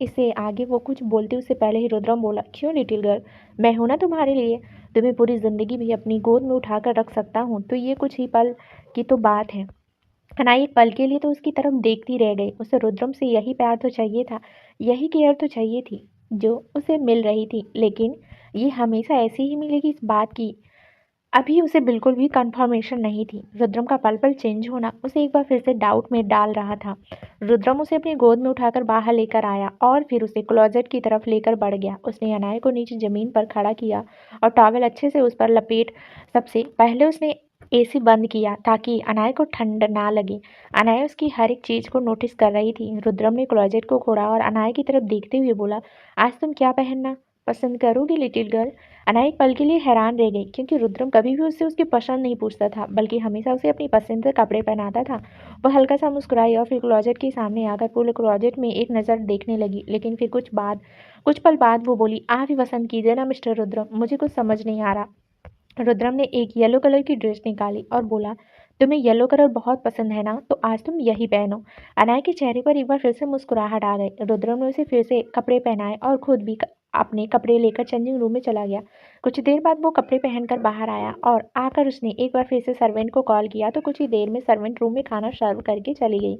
C: इससे आगे वो कुछ बोलते उससे पहले ही रुद्रम बोला, क्यों लिटिल गर्ल, मैं हूं ना तुम्हारे लिए। तुम्हें पूरी जिंदगी भी अपनी गोद में उठाकर रख सकता हूँ, तो ये कुछ ही पल की तो बात है। अनाया एक पल के लिए तो उसकी तरफ देखती रह गई। उसे रुद्रम से यही प्यार तो चाहिए था, यही केयर तो चाहिए थी जो उसे मिल रही थी, लेकिन ये हमेशा ऐसे ही मिलेगी इस बात की अभी उसे बिल्कुल भी कंफर्मेशन नहीं थी। रुद्रम का पल पल चेंज होना उसे एक बार फिर से डाउट में डाल रहा था। रुद्रम उसे अपनी गोद में उठाकर बाहर लेकर आया और फिर उसे क्लोजेट की तरफ लेकर बढ़ गया। उसने अनाया को नीचे जमीन पर खड़ा किया और टॉवेल अच्छे से उस पर लपेट सबसे पहले उसने एसी बंद किया ताकि अनाया को ठंड ना लगे। अनाया उसकी हर एक चीज को नोटिस कर रही थी। रुद्रम ने क्लोजेट को खोला और अनाया की तरफ देखते हुए बोला, आज तुम क्या पहनना पसंद करोगी लिटिल गर्ल? अनाया एक पल के लिए हैरान रह गई, क्योंकि रुद्रम कभी भी उससे उसकी पसंद नहीं पूछता था, बल्कि हमेशा उसे अपनी पसंद के कपड़े पहनाता था। वह हल्का सा मुस्कुराई और फिर क्लोजेट के सामने आकर पूरे क्लोजेट में एक नज़र देखने लगी, लेकिन फिर कुछ पल बाद वो बोली, आप ही पसंद कीजिए ना मिस्टर रुद्रम, मुझे कुछ समझ नहीं आ रहा। रुद्रम ने एक येलो कलर की ड्रेस निकाली और बोला, तुम्हें येलो कलर बहुत पसंद है ना, तो आज तुम यही पहनो। अनाया के चेहरे पर एक बार फिर से मुस्कुराहट आ गई। रुद्रम ने उसे फिर से कपड़े पहनाए और खुद भी अपने कपड़े लेकर चेंजिंग रूम में चला गया। कुछ देर बाद वो कपड़े पहनकर बाहर आया और आकर उसने एक बार फिर से सर्वेंट को कॉल किया, तो कुछ ही देर में सर्वेंट रूम में खाना सर्व करके चली गई।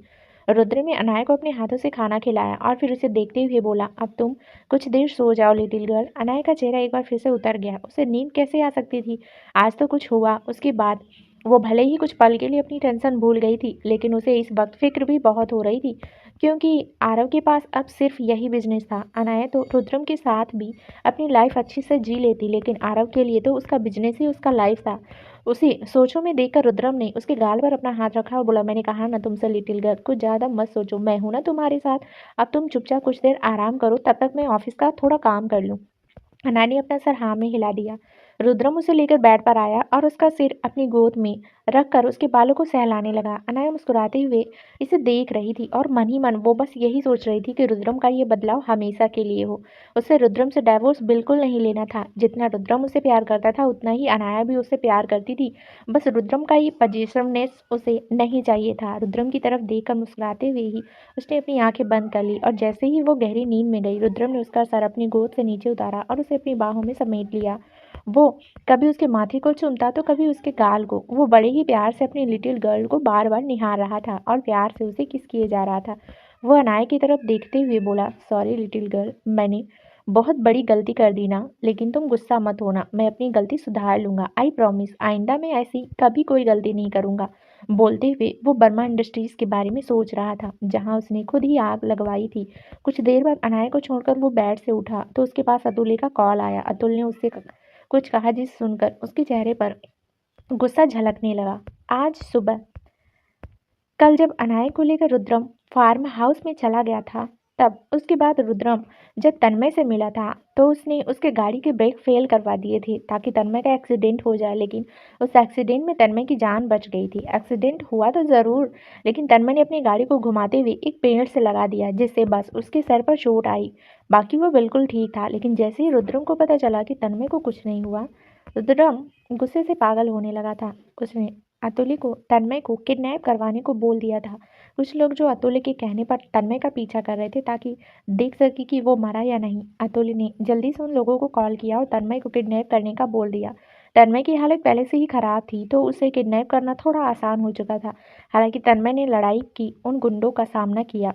C: रुद्रम ने अनाया को अपने हाथों से खाना खिलाया और फिर उसे देखते हुए बोला, अब तुम कुछ देर सो जाओ लिटिल गर्ल। अनाया का चेहरा एक बार फिर से उतर गया। उसे नींद कैसे आ सकती थी? आज तो कुछ हुआ। उसके बाद वो भले ही कुछ पल के लिए अपनी टेंशन भूल गई थी, लेकिन उसे इस वक्त फिक्र भी बहुत हो रही थी, क्योंकि आरव के पास अब सिर्फ यही बिजनेस था। अनाया तो रुद्रम के साथ भी अपनी लाइफ अच्छी से जी लेती, लेकिन आरव के लिए तो उसका बिजनेस ही उसका लाइफ था। उसे सोचों में देखकर रुद्रम ने उसके गाल पर अपना हाथ रखा और बोला, मैंने कहा ना तुमसे लिटिल गर्ल, कुछ ज़्यादा मत सोचो, मैं हूं ना तुम्हारे साथ। अब तुम चुपचाप कुछ देर आराम करो, तब तक मैं ऑफिस का थोड़ा काम कर लूँ। अनाया ने अपना सर हाँ में हिला दिया। रुद्रम उसे लेकर बेड पर आया और उसका सिर अपनी गोद में रखकर उसके बालों को सहलाने लगा। अनाया मुस्कुराते हुए इसे देख रही थी और मन ही मन वो बस यही सोच रही थी कि रुद्रम का ये बदलाव हमेशा के लिए हो। उसे रुद्रम से डाइवोर्स बिल्कुल नहीं लेना था। जितना रुद्रम उसे प्यार करता था, उतना ही अनाया भी उसे प्यार करती थी। बस रुद्रम का ये पजेसिवनेस उसे नहीं चाहिए था। रुद्रम की तरफ देखकर मुस्कुराते हुए ही उसने अपनी आंखें बंद कर ली और जैसे ही वो गहरी नींद में गई, रुद्रम ने उसका सर अपनी गोद से नीचे उतारा और उसे अपनी बाहों में समेट लिया। वो कभी उसके माथे को चूमता तो कभी उसके गाल को। वो बड़े ही प्यार से अपनी लिटिल गर्ल को बार बार निहार रहा था और प्यार से उसे किस किए जा रहा था। वो अनाया की तरफ देखते हुए बोला, सॉरी लिटिल गर्ल, मैंने बहुत बड़ी गलती कर दी ना, लेकिन तुम गुस्सा मत होना, मैं अपनी गलती सुधार लूंगा। आई प्रॉमिस, आइंदा मैं ऐसी कभी कोई गलती नहीं करूंगा। बोलते हुए वो वर्मा इंडस्ट्रीज के बारे में सोच रहा था, जहां उसने खुद ही आग लगवाई थी। कुछ देर बाद अनाया को छोड़कर वो बेड से उठा तो उसके पास अतुल्य का कॉल आया। अतुल ने उससे कुछ कहा, जिसे सुनकर उसके चेहरे पर गुस्सा झलकने लगा। आज सुबह कल जब अनाया को लेकर रुद्रम फार्म हाउस में चला गया था, तब उसके बाद रुद्रम जब तन्मय से मिला था तो उसने उसके गाड़ी के ब्रेक फेल करवा दिए थे ताकि तन्मय का एक्सीडेंट हो जाए, लेकिन उस एक्सीडेंट में तन्मय की जान बच गई थी। एक्सीडेंट हुआ तो ज़रूर, लेकिन तन्मय ने अपनी गाड़ी को घुमाते हुए एक पेड़ से लगा दिया, जिससे बस उसके सर पर चोट आई। बाकी वो बिल्कुल ठीक था। लेकिन जैसे ही रुद्रम को पता चला कि तन्मय को कुछ नहीं हुआ, रुद्रम गुस्से से पागल होने लगा था। उसने अतुल्य को तन्मय को किडनैप करवाने को बोल दिया था। कुछ लोग जो अतुल्य के कहने पर तन्मय का पीछा कर रहे थे ताकि देख सके कि वो मरा या नहीं। अतुल्य ने जल्दी से उन लोगों को कॉल किया और तन्मय को किडनैप करने का बोल दिया। तन्मय की हालत पहले से ही खराब थी तो उसे किडनैप करना थोड़ा आसान हो चुका था। हालांकि तन्मय ने लड़ाई की उन गुंडों का सामना किया,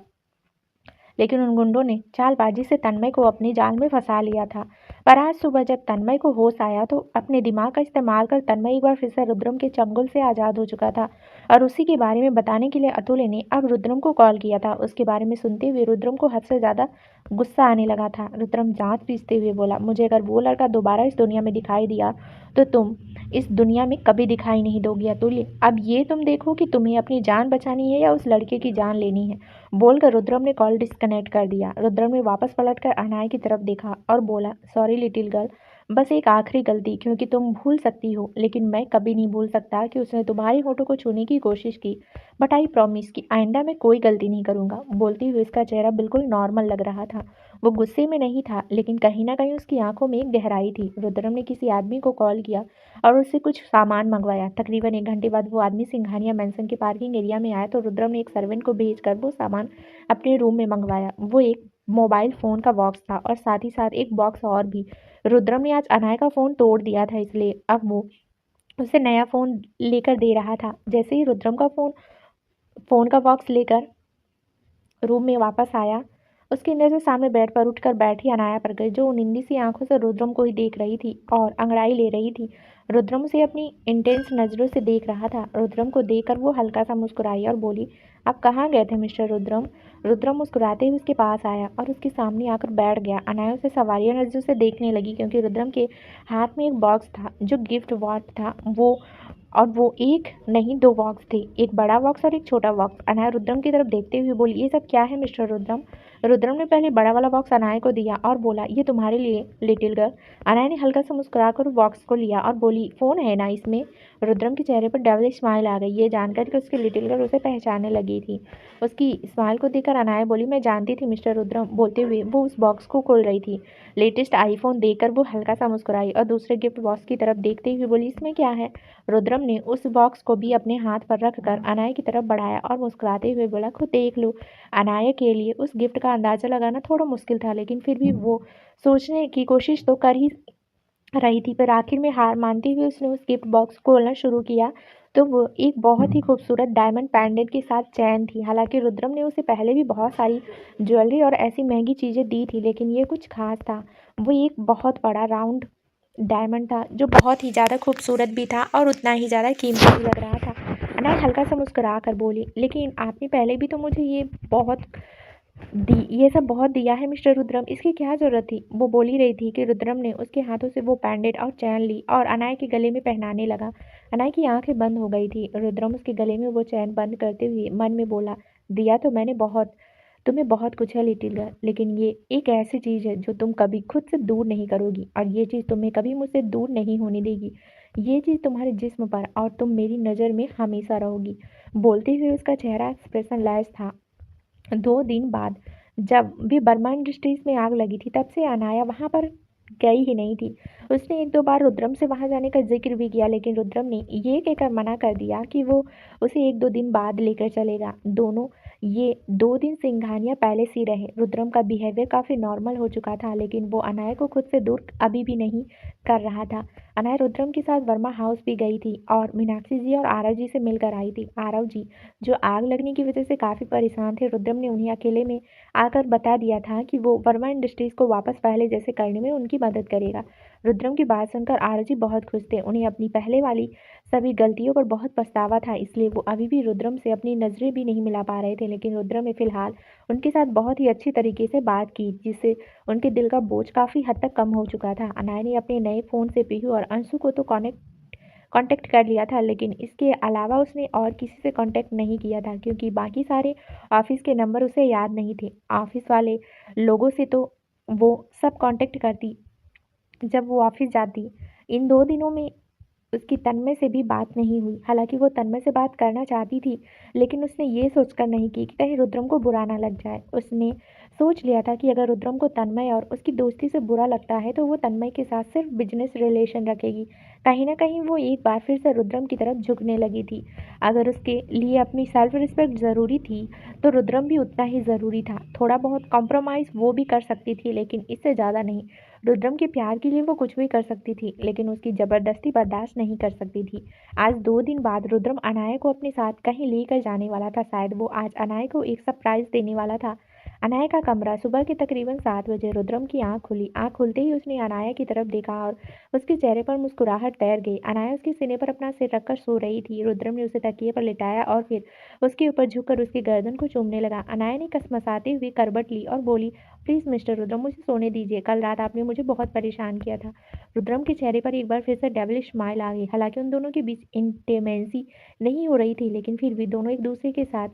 C: लेकिन उन गुंडों ने चालबाजी से तन्मय को अपने जाल में फंसा लिया था। पर आज सुबह जब तन्मय को होश आया तो अपने दिमाग का इस्तेमाल कर तन्मय एक बार फिर से रुद्रम के चंगुल से आज़ाद हो चुका था, और उसी के बारे में बताने के लिए अतुल्य ने अब रुद्रम को कॉल किया था। उसके बारे में सुनते हुए रुद्रम को हद से ज़्यादा गुस्सा आने लगा था। रुद्रम जांच पीसते हुए बोला, मुझे अगर वो लड़का दोबारा इस दुनिया में दिखाई दिया तो तुम इस दुनिया में कभी दिखाई नहीं दोगी अतुल्य। अब ये तुम देखो कि तुम्हें अपनी जान बचानी है या उस लड़के की जान लेनी है। बोलकर रुद्रम ने कॉल डिस्कनेक्ट कर दिया। रुद्रम ने वापस पलटकर अनाया की तरफ देखा और बोला, सॉरी लिटिल गर्ल, बस एक आखिरी गलती, क्योंकि तुम भूल सकती हो लेकिन मैं कभी नहीं भूल सकता कि उसने तुम्हारे होठों को छूने की कोशिश की। बट आई प्रॉमिस कि आइंदा मैं कोई गलती नहीं करूंगा। बोलते हुए उसका चेहरा बिल्कुल नॉर्मल लग रहा था। वो गुस्से में नहीं था, लेकिन कहीं ना कहीं उसकी आंखों में एक गहराई थी। रुद्रम ने किसी आदमी को कॉल किया और उससे कुछ सामान मंगवाया। तकरीबन 1 घंटे बाद वो आदमी सिंघानिया मैंसन के पार्किंग एरिया में आया तो रुद्रम ने एक सर्वेंट को भेजकर वो सामान अपने रूम में मंगवाया। वो एक मोबाइल फ़ोन का बॉक्स था और साथ ही साथ एक बॉक्स और भी। रुद्रम ने आज अनाया का फ़ोन तोड़ दिया था, इसलिए अब वो उसे नया फ़ोन लेकर दे रहा था। जैसे ही रुद्रम का फ़ोन का बॉक्स लेकर रूम में वापस आया, उसकी नज़र सामने बेड पर उठकर बैठी अनाया पर गई, जो निंदी सी आंखों से रुद्रम को ही देख रही थी और अंगड़ाई ले रही थी। रुद्रम उसे अपनी इंटेंस नज़रों से देख रहा था। रुद्रम को देखकर वो हल्का सा मुस्कुराई और बोली, आप कहाँ गए थे मिस्टर रुद्रम? रुद्रम मुस्कुराते हुए उसके पास आया और उसके सामने आकर बैठ गया। अनाया उसे सवालिया नज़रों से देखने लगी, क्योंकि रुद्रम के हाथ में एक बॉक्स था जो गिफ्ट वॉच था। वो एक नहीं, 2 बॉक्स थे, एक बड़ा बॉक्स और एक छोटा बॉक्स। अनाया रुद्रम की तरफ देखते हुए बोली, ये सब क्या है मिस्टर रुद्रम? रुद्रम ने पहले बड़ा वाला बॉक्स अनाया को दिया और बोला, ये तुम्हारे लिए लिटिल गर्ल। अनाया ने हल्का सा मुस्कुराकर बॉक्स को लिया और बोली, फ़ोन है ना इसमें? रुद्रम के चेहरे पर डबल स्माइल आ गई, ये जानकर कि उसकी लिटिल गर्ल उसे पहचानने लगी थी। उसकी स्माइल को देखकर अनाया बोली, मैं जानती थी मिस्टर रुद्रम। बोलते हुए वो उस बॉक्स को खोल रही थी। लेटेस्ट आईफोन देखकर वो हल्का सा मुस्कुराई और दूसरे गिफ्ट बॉक्स की तरफ देखते हुए बोली, इसमें क्या है? रुद्रम ने उस बॉक्स को भी अपने हाथ पर रखकर अनाया की तरफ बढ़ाया और मुस्कुराते हुए बोला, खुद देख लो। अनाया के लिए उस गिफ्ट का अंदाज़ा लगाना थोड़ा मुश्किल था, लेकिन फिर भी वो सोचने की कोशिश तो कर ही रही थी। पर आखिर में हार मानते हुए उसने उस गिफ्ट बॉक्स को खोलना शुरू किया तो वो एक बहुत ही खूबसूरत डायमंड पेंडेंट के साथ चैन थी। हालांकि रुद्रम ने उसे पहले भी बहुत सारी ज्वेलरी और ऐसी महंगी चीज़ें दी थी, लेकिन ये कुछ खास था। वो एक बहुत बड़ा राउंड डायमंड था जो बहुत ही ज़्यादा खूबसूरत भी था और उतना ही ज़्यादा कीमती भी लग रहा था। अनाया हल्का सा मुस्कुरा कर बोली, लेकिन आपने पहले भी तो मुझे ये सब बहुत दिया है मिस्टर रुद्रम, इसकी क्या ज़रूरत थी? वो बोल ही रही थी कि रुद्रम ने उसके हाथों से वो पैंडेट और चैन ली और अनाया के गले में पहनाने लगा। अनाया की आंखें बंद हो गई थी। रुद्रम उसके गले में वो चैन बंद करते हुए मन में बोला, दिया तो मैंने तुम्हें बहुत कुछ है लिटिल गर्ल, लेकिन ये एक ऐसी चीज़ है जो तुम कभी खुद से दूर नहीं करोगी, और ये चीज़ तुम्हें कभी मुझसे दूर नहीं होने देगी। ये चीज़ तुम्हारे जिस्म पर और तुम मेरी नज़र में हमेशा रहोगी। बोलते हुए उसका चेहरा एक्सप्रेशन लेस था। 2 दिन बाद जब भी बर्मा इंडस्ट्रीज में आग लगी थी, तब से अनाया वहाँ पर गई ही नहीं थी। उसने 1-2 बार रुद्रम से वहाँ जाने का जिक्र भी किया, लेकिन रुद्रम ने ये कहकर मना कर दिया कि वो उसे 1-2 दिन बाद लेकर चलेगा। ये 2 दिन सिंघानिया पैलेस ही रहे। रुद्रम का बिहेवियर काफ़ी नॉर्मल हो चुका था, लेकिन वो अनाया को खुद से दूर अभी भी नहीं कर रहा था। अनाया रुद्रम के साथ वर्मा हाउस भी गई थी और मीनाक्षी जी और आरव जी से मिलकर आई थी। आरव जी जो आग लगने की वजह से काफ़ी परेशान थे, रुद्रम ने उन्हें अकेले में आकर बता दिया था कि वो वर्मा इंडस्ट्रीज को वापस पहले जैसे करने में उनकी मदद करेगा। रुद्रम की बात सुनकर आरव जी बहुत खुश थे। उन्हें अपनी पहले वाली सभी गलतियों पर बहुत पछतावा था, इसलिए वो अभी भी रुद्रम से अपनी नज़रें भी नहीं मिला पा रहे थे। लेकिन रुद्रम ने फिलहाल उनके साथ बहुत ही अच्छी तरीके से बात की, जिससे उनके दिल का बोझ काफ़ी हद तक कम हो चुका था। अनाया ने अपने नए फ़ोन से पीहू और अंशु को तो कांटेक्ट कर लिया था, लेकिन इसके अलावा उसने और किसी से कांटेक्ट नहीं किया था, क्योंकि बाकी सारे ऑफिस के नंबर उसे याद नहीं थे। ऑफिस वाले लोगों से तो वो सब कांटेक्ट करती जब वो ऑफिस जाती। इन 2 दिनों में उसकी तन्मय से भी बात नहीं हुई। हालांकि वो तन्मय से बात करना चाहती थी, लेकिन उसने ये सोचकर नहीं की कि कहीं रुद्रम को बुरा ना लग जाए। उसने सोच लिया था कि अगर रुद्रम को तन्मय और उसकी दोस्ती से बुरा लगता है तो वो तन्मय के साथ सिर्फ बिजनेस रिलेशन रखेगी। कहीं ना कहीं वो एक बार फिर से रुद्रम की तरफ झुकने लगी थी। अगर उसके लिए अपनी सेल्फ रिस्पेक्ट ज़रूरी थी तो रुद्रम भी उतना ही ज़रूरी था। थोड़ा बहुत कॉम्प्रोमाइज़ वो भी कर सकती थी, लेकिन इससे ज़्यादा नहीं। रुद्रम के प्यार के लिए वो कुछ भी कर सकती थी, लेकिन उसकी ज़बरदस्ती बर्दाश्त नहीं कर सकती थी। आज 2 दिन बाद रुद्रम अनाया को अपने साथ कहीं लेकर जाने वाला था। शायद वो आज अनाया को एक सरप्राइज़ देने वाला था। अनाया का कमरा सुबह के तकरीबन 7 बजे। रुद्रम की आंख खुली। आंख खुलते ही उसने अनाया की तरफ देखा और उसके चेहरे पर मुस्कुराहट तैर गई। अनाया उसके सीने पर अपना सिर रखकर सो रही थी। रुद्रम ने उसे तकिए पर लिटाया और फिर उसके ऊपर झुककर उसकी गर्दन को चूमने लगा। अनाया ने कसमसाते हुए करवट ली और बोली, प्लीज़ मिस्टर रुद्रम, मुझे सोने दीजिए। कल रात आपने मुझे बहुत परेशान किया था। रुद्रम के चेहरे पर एक बार फिर से डेविलिश स्माइल आ गई। हालांकि उन दोनों के बीच इंटेमेंसी नहीं हो रही थी, लेकिन फिर भी दोनों एक दूसरे के साथ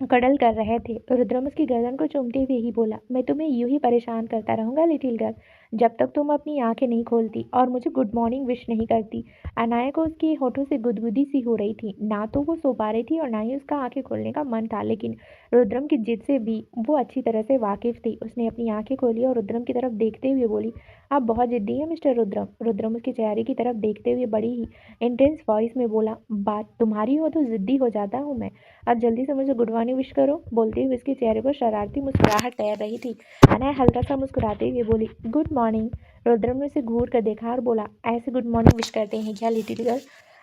C: कडल कर रहे थे। रुद्रम उसकी गर्दन को चूमते हुए ही बोला, मैं तुम्हें यूं ही परेशान करता रहूंगा लिटिल गर्ल, जब तक तुम अपनी आंखें नहीं खोलती और मुझे गुड मॉर्निंग विश नहीं करती। अनाया को उसके होठों से गुदगुदी सी हो रही थी। ना तो वो सो पा रही थी और ना ही उसका आंखें खोलने का मन था, लेकिन रुद्रम की जिद से भी वो अच्छी तरह से वाकिफ थी। उसने अपनी आंखें खोली और रुद्रम की तरफ देखते हुए बोली, आप बहुत जिद्दी हैं मिस्टर रुद्रम। रुद्रम उसके चेहरे की तरफ देखते हुए बड़ी ही इंटेंस वॉइस में बोला, बात तुम्हारी हो तो जिद्दी हो जाता हूँ मैं। अब जल्दी से मुझे गुड मॉर्निंग विश करो। बोलते हुए उसके चेहरे पर शरारती मुस्कुराहट तैर रही थी। अनाया हल्का सा मुस्कुराते हुए बोली, गुड मॉर्निंग। रुद्रम ने उसे घूर कर देखा और बोला, ऐसे गुड मॉर्निंग विश करते हैं क्या लिटिल गर्ल?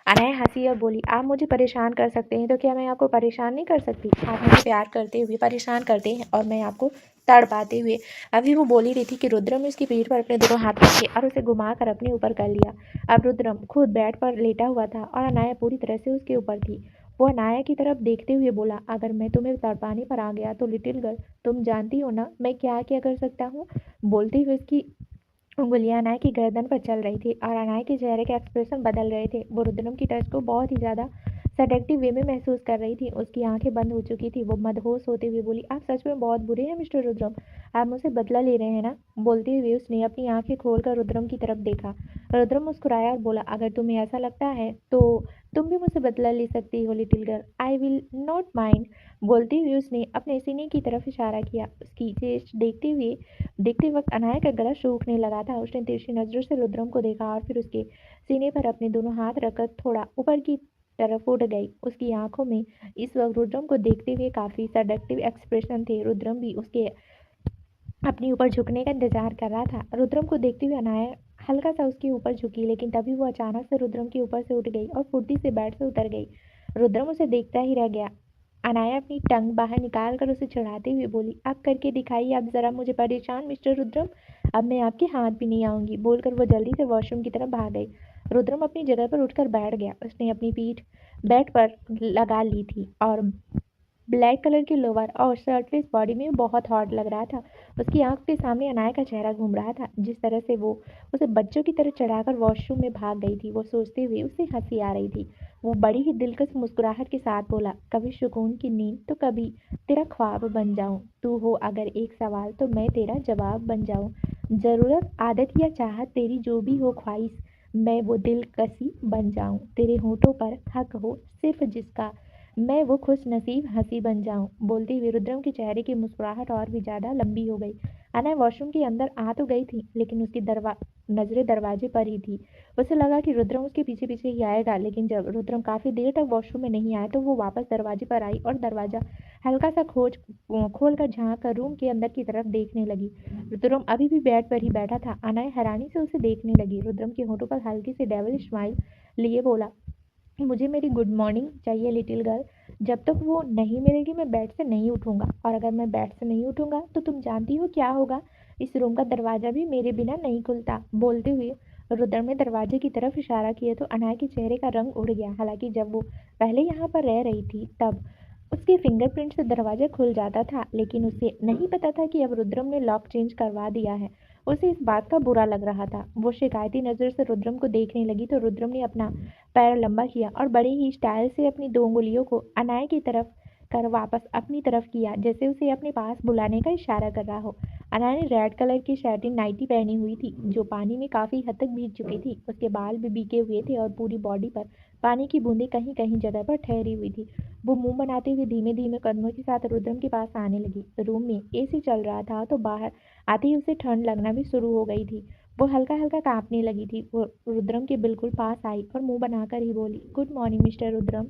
C: अनाया हंसी और बोली, आप मुझे परेशान कर सकते हैं तो क्या मैं आपको परेशान नहीं कर सकती? आप मुझे प्यार करते हुए परेशान करते हैं और मैं आपको तड़पाते हुए। अभी वो बोली रही थी कि रुद्रम ने उसकी पीठ पर अपने दोनों हाथ रखे और उसे घुमाकर अपने ऊपर कर लिया। अब रुद्रम खुद बेड पर लेटा हुआ था और अनाया पूरी तरह से उसके ऊपर थी। वो अनाया की तरफ देखते हुए बोला, अगर मैं तुम्हें तड़पाने पर आ गया तो लिटिल गर्ल, तुम जानती हो ना मैं क्या क्या कर सकता हूँ। बोलते हुए उसकी उंगलियां अनाया की गर्दन पर चल रही थी और अनाया के चेहरे के एक्सप्रेशन बदल रहे थे। वो रुद्रम की टच को बहुत ही ज़्यादा सेडेक्टिव वे में महसूस कर रही थी। उसकी आंखें बंद हो चुकी थी। वो मदहोश होते हुए बोली, आप सच में बहुत बुरे हैं मिस्टर रुद्रम, आप मुझसे बदला ले रहे हैं ना? बोलते हुए उसने अपनी आंखें खोलकर रुद्रम की तरफ देखा। रुद्रम मुस्कुराया और बोला, अगर तुम्हें ऐसा लगता है तो तुम भी मुझसे बदला ले सकती हो little girl, I will not mind. बोलते हुए उसने अपने सीने की तरफ इशारा किया। उसकी चेस्ट देखते वक्त अनाया का गला सूखने लगा था। उसने तिरछी नजरों से रुद्रम को देखा और फिर उसके सीने पर अपने दोनों हाथ रखकर थोड़ा ऊपर की तरफ उड़ गई। उसकी आंखों में इस वक्त रुद्रम को देखते हुए काफी सडक्टिव एक्सप्रेशन थे। रुद्रम भी उसके अपने ऊपर झुकने का इंतजार कर रहा था। रुद्रम को देखते हुए अनाया हल्का सा उसके ऊपर झुकी, लेकिन तभी वो अचानक से रुद्रम के ऊपर से उठ गई और फुर्ती से बेड से उतर गई। रुद्रम उसे देखता ही रह गया। अनाया अपनी टंग बाहर निकाल कर उसे चढ़ाते हुए बोली, अब करके दिखाइए आप ज़रा मुझे परेशान मिस्टर रुद्रम, अब मैं आपके हाथ भी नहीं आऊँगी। बोलकर वो जल्दी से वॉशरूम की तरफ भाग गई। रुद्रम अपनी जगह पर उठकर बैठ गया। उसने अपनी पीठ बेड पर लगा ली थी और ब्लैक कलर के लोअर और शर्टलेस बॉडी में बहुत हॉट लग रहा था। उसकी आंख के सामने अनाया का चेहरा घूम रहा था। जिस तरह से वो उसे बच्चों की तरह चढ़ाकर वॉशरूम में भाग गई थी, वो सोचते हुए उसे हंसी आ रही थी। वो बड़ी ही दिलकश मुस्कुराहट के साथ बोला, कभी सुकून की नींद तो कभी तेरा ख्वाब बन जाऊं। तू हो अगर एक सवाल तो मैं तेरा जवाब बन जाऊं। ज़रूरत आदत या चाहत तेरी जो भी हो ख्वाहिश, मैं वो दिलकशी बन जाऊं। तेरे होठों पर हक हो सिर्फ जिसका, मैं वो खुश नसीब हंसी बन जाऊं। बोलते हुए रुद्रम के चेहरे की मुस्कुराहट और भी ज़्यादा लंबी हो गई। अनाया वॉशरूम के अंदर आ तो गई थी, लेकिन उसकी नजरें दरवाजे पर ही थी। उसे लगा कि रुद्रम उसके पीछे पीछे ही आएगा, लेकिन जब रुद्रम काफी देर तक वॉशरूम में नहीं आया तो वो वापस दरवाजे पर आई और दरवाजा हल्का सा खोल कर झाँक कर रूम के अंदर की तरफ देखने लगी। रुद्रम अभी भी बेड पर ही बैठा था। अनाया हैरानी से उसे देखने लगी। रुद्रम के होठों पर हल्की सी डेविल स्माइल लिए बोला, मुझे मेरी गुड मॉर्निंग चाहिए लिटिल गर्ल। जब तक वो नहीं मिलेगी मैं बेड से नहीं उठूंगा, और अगर मैं बेड से नहीं उठूंगा तो तुम जानती हो क्या होगा। इस रूम का दरवाजा भी मेरे बिना नहीं खुलता। बोलते हुए रुद्र ने दरवाजे की तरफ इशारा किया तो अनाया के चेहरे का रंग उड़ गया। हालांकि जब वो पहले यहाँ पर रह रही थी तब उसके फिंगरप्रिंट से दरवाजा खुल जाता था, लेकिन उसे नहीं पता था कि अब रुद्रम ने लॉक चेंज करवा दिया है। उसे इस बात का बुरा लग रहा था। वो शिकायती नजर से रुद्रम को देखने लगी तो रुद्रम ने अपना पैर लंबा किया और बड़े ही स्टाइल से अपनी 2 उंगलियों को अनाया की तरफ कर वापस अपनी तरफ किया, जैसे उसे अपने पास बुलाने का इशारा कर रहा हो। अनाया ने रेड कलर की शर्टिन नाइटी पहनी हुई थी, जो पानी में काफी हद तक भीग चुकी थी। उसके बाल भी भीगे हुए थे और पूरी बॉडी पर पानी की बूंदें कहीं कहीं जगह पर ठहरी हुई थी। वो मुंह बनाते हुए धीमे धीमे कदमों के साथ रुद्रम के पास आने लगी। रूम में एसी चल रहा था तो बाहर आते ही उसे ठंड लगना भी शुरू हो गई थी। वो हल्का हल्का कांपने लगी थी। वो रुद्रम के बिल्कुल पास आई और मुंह बनाकर ही बोली, good morning mister Rudram.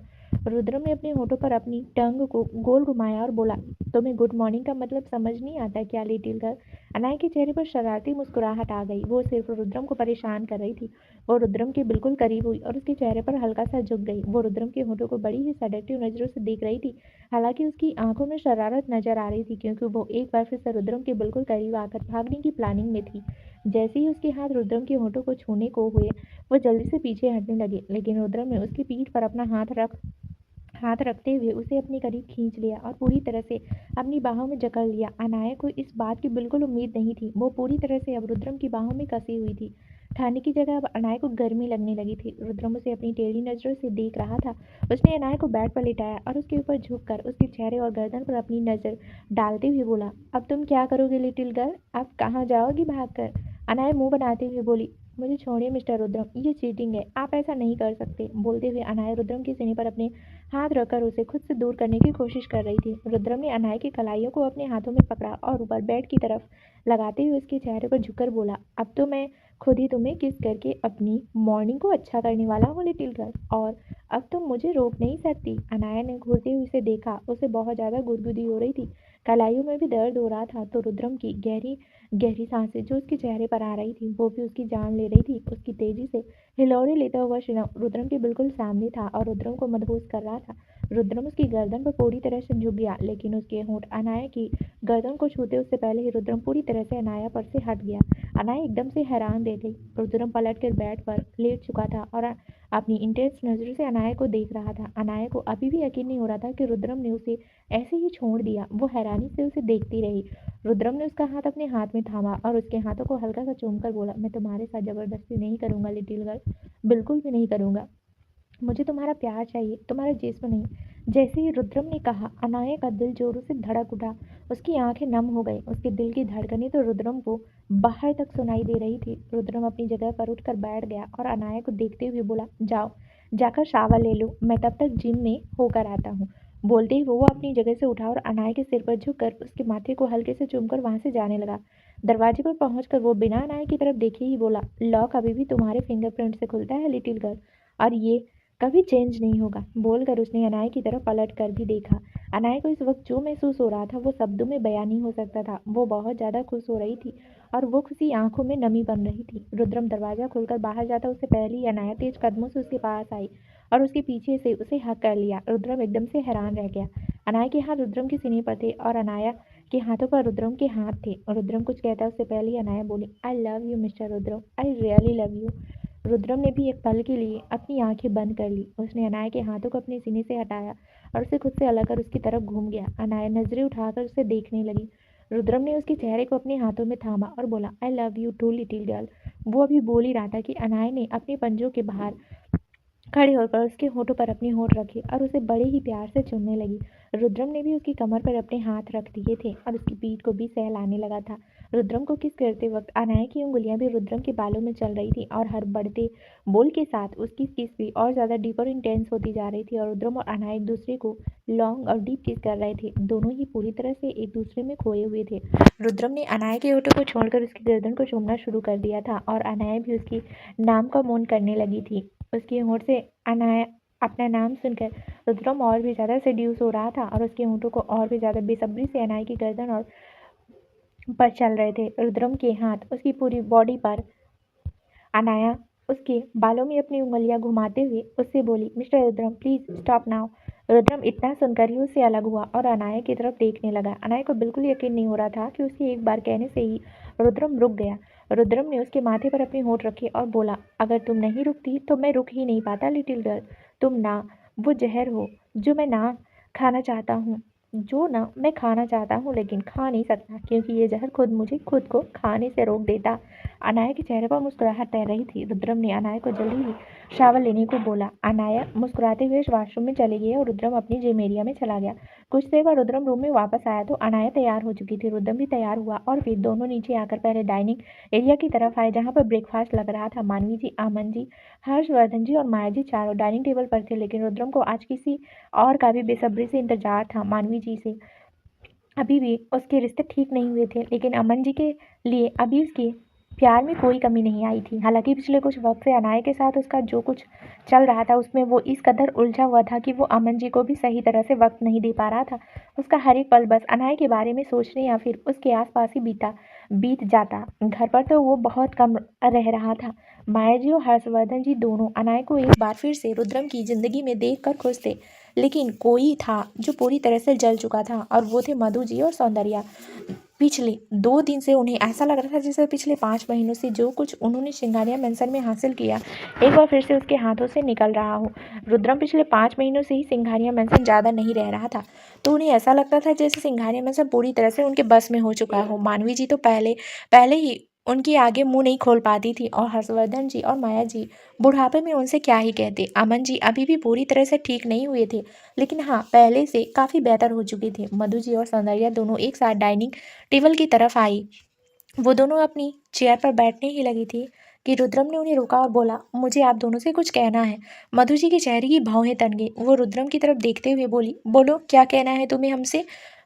C: Rudram ने अपने होठों पर अपनी टंग को गोल घुमाया और बोला, तुम्हें गुड मॉर्निंग का मतलब समझ नहीं आता क्या लिटिल गर्ल। अनाया के चेहरे पर शरारती मुस्कुराहट आ गई। वो सिर्फ रुद्रम को परेशान कर रही थी। वो रुद्रम के बिल्कुल करीब हुई और उसके चेहरे पर हल्का सा झुक गई। वो रुद्रम के होठों को बड़ी ही सेडेक्टिव नजरों से देख रही थी। हालांकि उसकी आंखों में शरारत नजर आ रही थी, क्योंकि वो एक बार फिर से रुद्रम के बिल्कुल करीब आकर भागने की प्लानिंग में थी। जैसे ही उसके हाथ रुद्रम के होठों को छूने को हुए वो जल्दी से पीछे हटने लगे, लेकिन रुद्रम ने उसकी पीठ पर अपना हाथ रखते हुए उसे अपने करीब खींच लिया और पूरी तरह से अपनी बाहों में जकड़ लिया। अनाया को इस बात की बिल्कुल उम्मीद नहीं थी। वो पूरी तरह से अब रुद्रम की बाहों में कसी हुई थी। ठंड की जगह अब अनाया को गर्मी लगने लगी थी। रुद्रम उसे अपनी टेढ़ी नजरों से देख रहा था। उसने अनाया को बेड पर लिटाया और उसके ऊपर झुककर उसके चेहरे और गर्दन पर अपनी नजर डालते हुए बोला, अब तुम क्या करोगे लिटिल गर्ल, अब कहाँ जाओगी भागकर। अनाया मुंह बनाते हुए बोली, मुझे छोड़िए मिस्टर रुद्रम, ये चीटिंग है, आप ऐसा नहीं कर सकते। बोलते हुए अनाया रुद्रम के सीने पर अपने हाथ रखकर उसे खुद से दूर करने की कोशिश कर रही थी। रुद्रम ने अनाया की कलाइयों को अपने हाथों में पकड़ा और ऊपर बेड की तरफ लगाते हुए उसके चेहरे पर झुककर बोला, अब तो मैं खुद ही तुम्हें किस करके अपनी मॉर्निंग को अच्छा करने वाला हूँ लिटिल गर्ल, और अब तुम मुझे रोक नहीं सकती। अनाया ने घूरते हुए उसे देखा। उसे बहुत ज़्यादा गुदगुदी हो रही थी। कलाइयों में भी दर्द हो रहा था। तो रुद्रम की गहरी गहरी सांसें जो उसके चेहरे पर आ रही थी वो भी उसकी जान ले रही थी। उसकी तेजी से हिलोरे लेता हुआ रुद्रम के बिल्कुल सामने था और रुद्रम को मदहोश कर रहा था। रुद्रम उसकी गर्दन पर पूरी तरह से झुक गया, लेकिन उसके होंठ अनाया की गर्दन को छूते उससे पहले ही रुद्रम पूरी तरह से अनाया पर से हट गया। अनाया एकदम से हैरान रह गई। रुद्रम पलटकर बेड पर लेट चुका था और अपनी इंटेंस नजरों से अनाया को देख रहा था। अनाया को अभी भी यकीन नहीं हो रहा था कि रुद्रम ने उसे ऐसे ही छोड़ दिया। वो हैरानी से उसे देखती रही। रुद्रम ने उसका हाथ अपने हाथ में थामा और उसके हाथों को हल्का सा चूमकर बोला, मैं तुम्हारे साथ जबरदस्ती नहीं करूंगा लिटिल गर्ल, बिल्कुल भी नहीं करूंगा। मुझे तुम्हारा प्यार चाहिए, तुम्हारा जिस्म नहीं। जैसे ही रुद्रम ने कहा, अनाया का दिल जोरों से धड़क उठा। उसकी आंखें नम हो गई। उसके दिल की धड़कनें तो रुद्रम को बाहर तक सुनाई दे रही थी। रुद्रम अपनी जगह पर उठकर बैठ गया और अनाया को देखते हुए बोला, जाओ जाकर शावर ले लो, मैं तब तक जिम में होकर आता हूँ। बोलते ही वो अपनी जगह से उठा और अनाया के सिर पर झुककर उसके माथे को हल्के से चूमकर वहां से जाने लगा। दरवाजे पर पहुंचकर वो बिना अनाया की तरफ देखे ही बोला, लॉक अभी भी तुम्हारे फिंगरप्रिंट से खुलता है लिटिल गर्ल, और ये कभी चेंज नहीं होगा। बोलकर उसने अनाया की तरफ पलट कर भी देखा। अनाया को इस वक्त जो महसूस हो रहा था वो शब्दों में बयान नहीं हो सकता था। वो बहुत ज्यादा खुश हो रही थी और वो खुशी आंखों में नमी बन रही थी। रुद्रम दरवाजा खोलकर बाहर जाता उससे पहले ही अनाया तेज कदमों से उसके पास आई और उसके पीछे से उसे हक कर लिया। रुद्रम एकदम से हैरान रह गया। अनाया के हाथ रुद्रम के सीने पर थे और अनाया के हाथों पर रुद्रम के हाथ थे। रुद्रम कुछ कहता उससे पहले ही अनाया बोली, आई love you mister Rudram, I really love you. Rudram ने भी एक पल के लिए अपनी आंखें बंद कर ली। उसने अनाया के हाथों को अपने सीने से हटाया और उसे खुद से अलग कर उसकी तरफ घूम गया। अनाया नजरें उठाकर उसे देखने लगी। रुद्रम ने उसके चेहरे को अपने हाथों में थामा और बोला, I love you too little girl. वो अभी बोल ही रहा था कि अनाया ने अपने पंजों के बाहर खड़े होकर उसके होठों पर अपने होठ रखे और उसे बड़े ही प्यार से चूमने लगी। रुद्रम ने भी उसकी कमर पर अपने हाथ रख दिए थे और उसकी पीठ को भी सहलाने लगा था। रुद्रम को किस करते वक्त अनाया की उंगलियां भी रुद्रम के बालों में चल रही थी और हर बढ़ते बोल के साथ उसकी किस भी और ज्यादा डीप और इंटेंस होती जा रही थी और रुद्रम और अनाया एक दूसरे को लॉन्ग और डीप किस कर रहे थे। दोनों ही पूरी तरह से एक दूसरे में खोए हुए थे। रुद्रम ने अनाया के होठों को छोड़कर उसकी गर्दन को चूमना शुरू कर दिया था और अनाया भी उसकी नाम का मौन करने लगी थी। उसके होठ से अनाया अपना नाम सुनकर रुद्रम और भी ज्यादा सेड्यूस हो रहा था और उसके होठों को और भी ज्यादा बेसब्री से अनाया की गर्दन और पर चल रहे थे। रुद्रम के हाथ उसकी पूरी बॉडी पर। अनाया उसके बालों में अपनी उंगलियां घुमाते हुए उससे बोली, mister Rudram please stop now. Rudram इतना सुनकर ही उससे अलग हुआ और अनाया की तरफ देखने लगा। अनाया को बिल्कुल यकीन नहीं हो रहा था कि उसके एक बार कहने से ही रुद्रम रुक गया। रुद्रम ने उसके माथे पर अपने होठ रखे और बोला, अगर तुम नहीं रुकती तो मैं रुक ही नहीं पाता लिटिल गर्ल। तुम ना वो जहर हो जो मैं ना खाना चाहता हूँ, जो ना मैं खाना चाहता हूँ लेकिन खा नहीं सकता, क्योंकि ये जहर खुद मुझे खुद को खाने से रोक देता। अनाया के चेहरे पर मुस्कुराहट तैर रही थी। रुद्रम ने अनाया को जल्दी ही शावर लेने को बोला। अनाया मुस्कुराते हुए वॉशरूम में चली गई और रुद्रम अपनी जिम एरिया में चला गया। कुछ देर बाद रुद्रम रूम में वापस आया तो अनाया तैयार हो चुकी थी। रुद्रम भी तैयार हुआ और फिर दोनों नीचे आकर पहले डाइनिंग एरिया की तरफ आए जहाँ पर ब्रेकफास्ट लग रहा था। मानवी जी, अमन जी, हर्षवर्धन जी और माया जी चारों डाइनिंग टेबल पर थे, लेकिन रुद्रम को आज किसी और का भी बेसब्री से इंतजार था। मानवी जी से अभी भी उसके रिश्ते ठीक नहीं हुए थे, लेकिन अमन जी के लिए अभी उसके प्यार में कोई कमी नहीं आई थी। हालांकि पिछले कुछ वक्त से अनाया के साथ उसका जो कुछ चल रहा था उसमें वो इस कदर उलझा हुआ था कि वो अमन जी को भी सही तरह से वक्त नहीं दे पा रहा था। उसका हर एक पल बस अनाया के बारे में सोचने या फिर उसके आसपास ही बीत जाता। घर पर तो वो बहुत कम रह रहा था। माया जी और हर्षवर्धन जी दोनों अनाया को एक बार फिर से रुद्रम की जिंदगी में देख कर खुश थे, लेकिन कोई था जो पूरी तरह से जल चुका था और वो थे मधु जी और सौंदर्या। पिछले 2 दिन से उन्हें ऐसा लग रहा था जैसे पिछले 5 महीनों से जो कुछ उन्होंने सिंगानिया मेंशन में हासिल किया एक बार फिर से उसके हाथों से निकल रहा हो। रुद्रम पिछले 5 महीनों से ही सिंघानिया मेंशन ज़्यादा नहीं रह रहा था, तो उन्हें ऐसा लगता था जैसे सिंघानिया मेंशन पूरी तरह से उनके बस में हो चुका हो। मानवी जी तो पहले पहले ही उनके आगे मुंह नहीं खोल पाती थी और हर्षवर्धन जी और माया जी बुढ़ापे में उनसे क्या ही कहते। अमन जी अभी भी पूरी तरह से ठीक नहीं हुए थे, लेकिन हाँ पहले से काफ़ी बेहतर हो चुके थे। मधु जी और सौंदर्या दोनों एक साथ डाइनिंग टेबल की तरफ आई। वो दोनों अपनी चेयर पर बैठने ही लगी थी कि रुद्रम ने उन्हें रोका और बोला, मुझे आप दोनों से कुछ कहना है। मधु जी के चेहरे की भौहें तन गई। वो रुद्रम की तरफ देखते हुए बोली, बोलो क्या कहना है तुम्हें हमसे।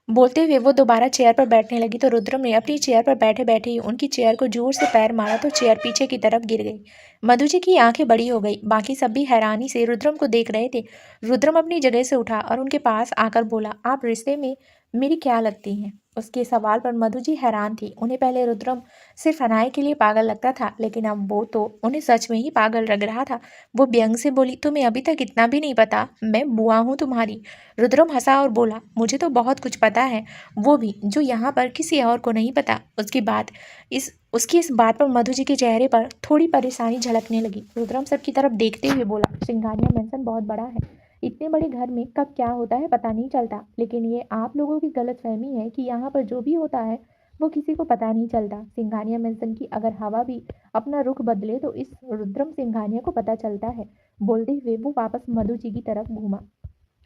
C: बोलते हुए वो दोबारा चेयर पर बैठने लगी तो रुद्रम ने अपनी चेयर पर बैठे बैठे ही उनकी चेयर को जोर से पैर मारा तो चेयर पीछे की तरफ गिर गई। मधु जी की आंखें बड़ी हो गई। बाकी सब भी हैरानी से रुद्रम को देख रहे थे। रुद्रम अपनी जगह से उठा और उनके पास आकर बोला, आप रिश्ते में मेरी क्या लगती हैं। उसके सवाल पर मधु जी हैरान थी। उन्हें पहले रुद्रम सिर्फ अनाया के लिए पागल लगता था, लेकिन अब वो तो उन्हें सच में ही पागल लग रहा था। वो व्यंग से बोली, तुम्हें अभी तक इतना भी नहीं पता मैं बुआ हूँ तुम्हारी। रुद्रम हंसा और बोला, मुझे तो बहुत कुछ पता है, वो भी जो यहाँ पर किसी और को नहीं पता। उसकी इस बात पर मधु जी के चेहरे पर थोड़ी परेशानी झलकने लगी। रुद्रम सबकी तरफ देखते हुए बोला, सिंघानिया मेंशन बहुत बड़ा है, इतने बड़े घर में कब क्या होता है पता नहीं चलता, लेकिन ये आप लोगों की गलतफहमी है कि यहाँ पर जो भी होता है वो किसी को पता नहीं चलता। सिंघानिया मेंशन की अगर हवा भी अपना रुख बदले तो इस रुद्रम सिंघानिया को पता चलता है। बोलते हुए वो वापस मधु जी की तरफ घूमा।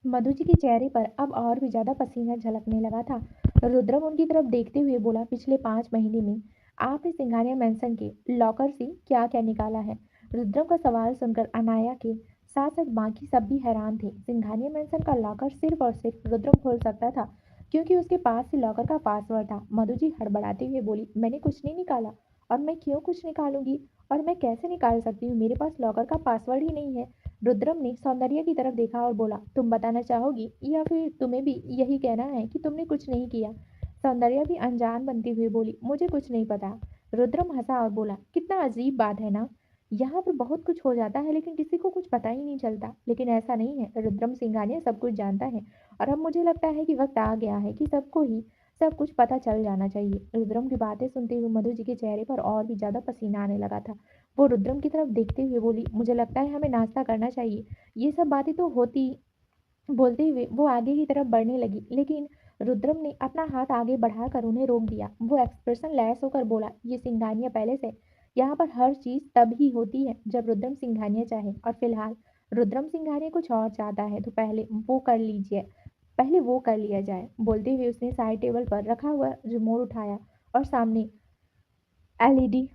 C: मधु जी के चेहरे पर अब और भी ज्यादा पसीना झलकने लगा था। रुद्रम उनकी तरफ देखते हुए बोला, पिछले 5 महीने में आपने सिंघानिया मेंशन के लॉकर से क्या क्या निकाला है। रुद्रम का सवाल सुनकर अनाया के साथ साथ बाकी सब भी हैरान थे। सिंघानिया मेंशन का लॉकर सिर्फ और सिर्फ रुद्रम खोल सकता था, क्योंकि उसके पास ही लॉकर का पासवर्ड था। मधु जी हड़बड़ाते हुए बोली, मैंने कुछ नहीं निकाला, और मैं क्यों कुछ निकालूंगी, और मैं कैसे निकाल सकती हूँ, मेरे पास लॉकर का पासवर्ड ही नहीं है। रुद्रम ने सौंदर्या की तरफ देखा और बोला, तुम बताना चाहोगी या फिर तुम्हें भी यही कहना है कि तुमने कुछ नहीं किया। सौंदर्या भी अनजान बनती हुई बोली, मुझे कुछ नहीं पता। रुद्रम हंसा और बोला, कितना अजीब बात है ना, यहाँ पर बहुत कुछ हो जाता है लेकिन किसी को कुछ पता ही नहीं चलता। लेकिन ऐसा नहीं है, रुद्रम सिंघानिया सब कुछ जानता है, और अब मुझे लगता है कि वक्त आ गया है कि सबको ही सब कुछ पता चल जाना चाहिए। रुद्रम की बातें सुनते हुए मधु जी के चेहरे पर और भी ज्यादा पसीना आने लगा था। वो रुद्रम की तरफ देखते हुए बोली, मुझे लगता है हमें नाश्ता करना चाहिए, ये सब बातें तो होती। बोलते हुए वो आगे की तरफ बढ़ने लगी, लेकिन रुद्रम ने अपना हाथ आगे बढ़ाकर उन्हें रोक दिया। वो एक्सप्रेशन लैस होकर बोला, ये सिंघानिया पैलेस है, यहाँ पर हर चीज तब ही होती है जब रुद्रम सिंघानिया चाहे, और फिलहाल रुद्रम सिंघानिया कुछ और चाहता है तो पहले वो कर लिया जाए। बोलते हुए उसने साइड टेबल पर रखा हुआ रिमोट उठाया और सामने
A: एलईडी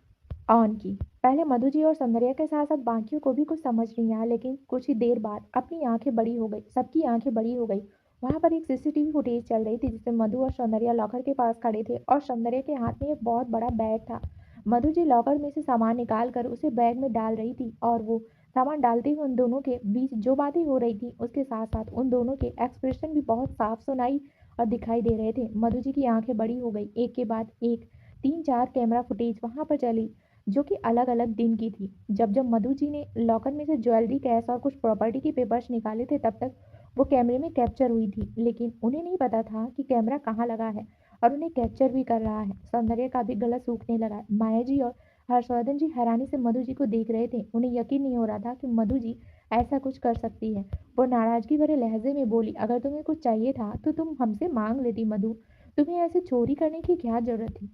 A: ऑन की। पहले मधु जी और सौंदर्या के साथ साथ बाकियों को भी कुछ समझ नहीं आया, लेकिन कुछ ही देर बाद अपनी आंखें बड़ी हो गई, सबकी आंखें बड़ी हो गई। वहां पर एक सीसीटीवी फुटेज चल रही थी जिसमें मधु और सौंदर्या लॉकर के पास खड़े थे और सौंदर्या के हाथ में एक बहुत बड़ा बैग था। मधु जी लॉकर में से सामान निकाल कर उसे बैग में डाल रही थी और वो सामान डालते हुए उन दोनों के बीच जो बातें हो रही थी उसके साथ साथ उन दोनों के एक्सप्रेशन भी बहुत साफ सुनाई और दिखाई दे रहे थे। मधु जी की आंखें बड़ी हो गई। एक के बाद एक 3-4 कैमरा फुटेज वहां पर चली जो कि अलग अलग दिन की थी। जब जब मधु जी ने लॉकर में से ज्वेलरी, कैश और कुछ प्रॉपर्टी के पेपर्स निकाले थे तब तक वो कैमरे में कैप्चर हुई थी, लेकिन उन्हें नहीं पता था कि कैमरा कहाँ लगा है और उन्हें कैप्चर भी कर रहा है। सौंदर्य का भी गला सूखने लगा। माया जी और हर्षवर्धन जी हैरानी से मधु जी को देख रहे थे। उन्हें यकीन नहीं हो रहा था कि मधु जी ऐसा कुछ कर सकती है। वो नाराजगी भरे लहजे में बोली, अगर तुम्हें कुछ चाहिए था तो तुम हमसे मांग लेती मधु, तुम्हें ऐसे चोरी करने की क्या जरूरत थी।